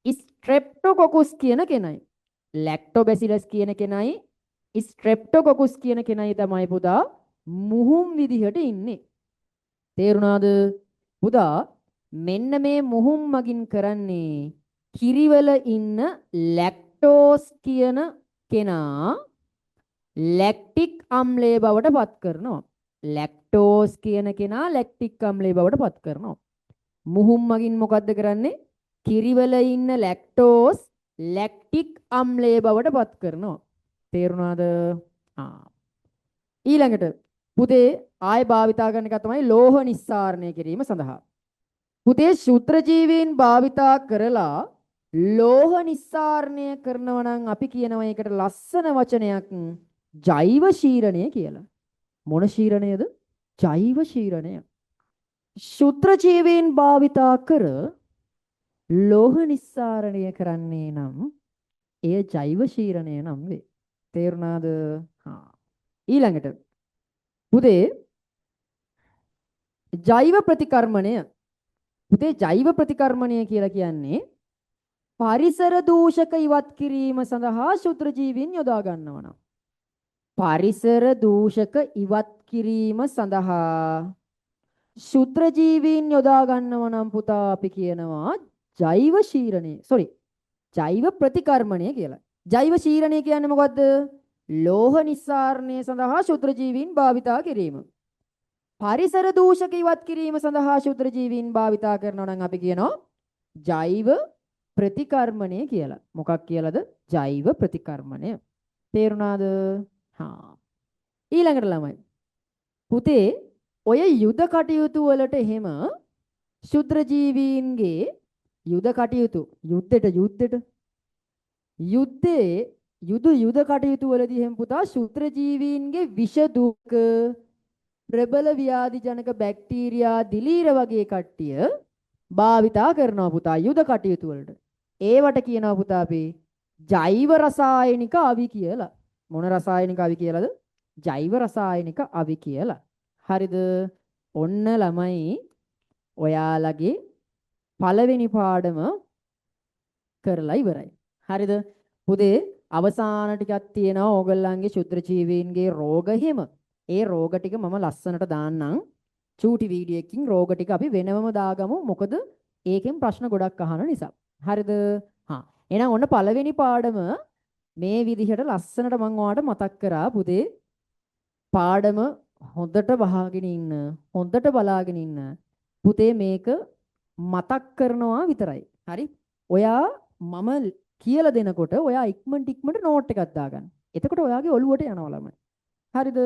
ස්ට්‍රෙප්ටෝකොකස් කියන කෙනයි. ලැක්ටෝබැසිලස් කියන කෙනයි ස්ට්‍රෙප්ටෝකොකස් කියන කෙනයි තමයි පුතා මුහුම් විදිහට ඉන්නේ. තේරුණාද? පුතා මෙන්න මේ මුහුම් මගින් කරන්නේ කිරිවල ඉන්න ලැක්ටෝස් කියන කෙනා ලැක්ටික් අම්ලය බවට පත් කරනවා. ලැක්ටෝස් කියන කෙනා ලැක්ටික් අම්ලය බවට පත් කරනවා. මුහුම් මගින් මොකද්ද කරන්නේ? කිරිවල ඉන්න ලැක්ටෝස් ලැක්ටික් අම්ලය බවට පත් කරනවා. තේරුණාද? ඊළඟට පුතේ ආය භාවිතා කරන එක තමයි ලෝහ නිස්සාරණය කිරීම සඳහා. පුතේ ශුද්‍ර ජීවීන් භාවිතා කරලා ලෝහ නිස්සාරණය කරනවා නම් අපි කියනවා ඒකට ලස්සන වචනයක් ජෛව ශීරණය කියලා. මොන ශීරණයද? ජෛව ශීරණය. ශුද්‍ර ජීවීන් භාවිතා කර ලෝහ නිස්සාරණය කරන්නේ නම් එය ජෛව ශීරණය නම් වේ. තේරුණාද? ඊළඟට පුතේ ජෛව ප්‍රතිකර්මණය. පුතේ ජෛව ප්‍රතිකර්මණය කියලා කියන්නේ පරිසර දූෂක ඉවත් කිරීම සඳහා ශුද්‍ර ජීවීන් යොදා ගන්නවා නම් පරිසර දූෂක ඉවත් කිරීම සඳහා ශුද්‍ර ජීවීන් යොදා ගන්නවා නම් පුතා අපි කියනවා ජෛව ශීරණය. ජෛව ප්‍රතිකර්මණය කියලා. ජෛව ශීරණය කියන්නේ මොකද්ද? ලෝහ නිස්සාරණය සඳහා ශුද්‍ර ජීවීන් භාවිතා කිරීම. පරිසර දූෂක ඉවත් කිරීම සඳහා ශුද්‍ර ජීවීන් භාවිතා කරනවා නම් අපි කියනවා ජෛව ප්‍රතිකර්මණය කියලා. මොකක් කියලාද? ජෛව ප්‍රතිකර්මණය. තේරුණාද? ඊළඟට ළමයි පුතේ ඔය යුද කටයුතු වලට එහෙම ශුද්‍ර ජීවීන්ගේ යුද කටයුතු යුද්ධේ යුද කටයුතු වලදී එහෙම පුතා ශුද්‍ර ජීවීන්ගේ විෂ දුක ප්‍රබල ව්‍යාධි ජනක බැක්ටීරියා දිලීර වගේ කට්ටිය භාවිතා කරනවා පුතා යුද කටයුතු වලට. ඒවට කියනවා පුතා අපි ජෛව රසායනික අවි කියලා. මොන රසායනික අවි කියලාද? ජෛව රසායනික අවි කියලා. හරිද? ඔන්න ළමයි ඔයාලගේ පළවෙනි පාඩම කරලා ඉවරයි. හරිද? පුතේ අවසාන ටිකක් තියෙනවා ඕගොල්ලන්ගේ ශුද්‍ර ජීවීන්ගේ රෝග හිම. ඒ රෝග ටික මම ලස්සනට දාන්නම්. චූටි වීඩියෝ එකකින් රෝග ටික අපි වෙනවම දාගමු. මොකද ඒකෙන් ප්‍රශ්න ගොඩක් අහන නිසා. හරිද? හා. එහෙනම් ඔන්න පළවෙනි පාඩම මේ විදිහට ලස්සනට මම ඔයාලට මතක් කරා පුතේ. පාඩම හොඳට වහගෙන ඉන්න. හොඳට බලාගෙන ඉන්න. පුතේ මේක මතක් කරනවා විතරයි. හරි? ඔයා මම කියලා දෙනකොට ඔයා ඉක්මනට නෝට් එකක් දාගන්න. එතකොට ඔයාගේ ඔළුවට යනවා ළමයි. හරිද?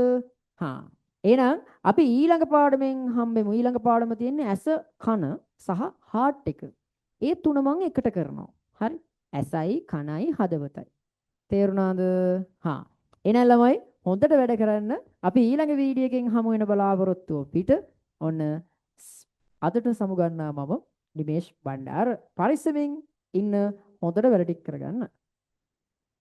හා. එහෙනම් අපි ඊළඟ පාඩමෙන් හම්බෙමු. ඊළඟ පාඩම තියෙන්නේ ඇස, කන සහ හાર્ට් එක. ඒ තුන මම එකට කරනවා. හරි? ඇසයි, කනයි, හදවතයි. තේරුණාද? හා. එහෙනම් ළමයි හොඳට වැඩ කරන්න. අපි ඊළඟ වීඩියෝ එකෙන් හමු වෙන බලාපොරොත්තුව පිට ඔන්න අදට සමුගන්නා මම නිමේෂ් බණ්ඩාර පරිස්සමෙන් ඉන්න හොඳට වැඩ ටික කරගන්න.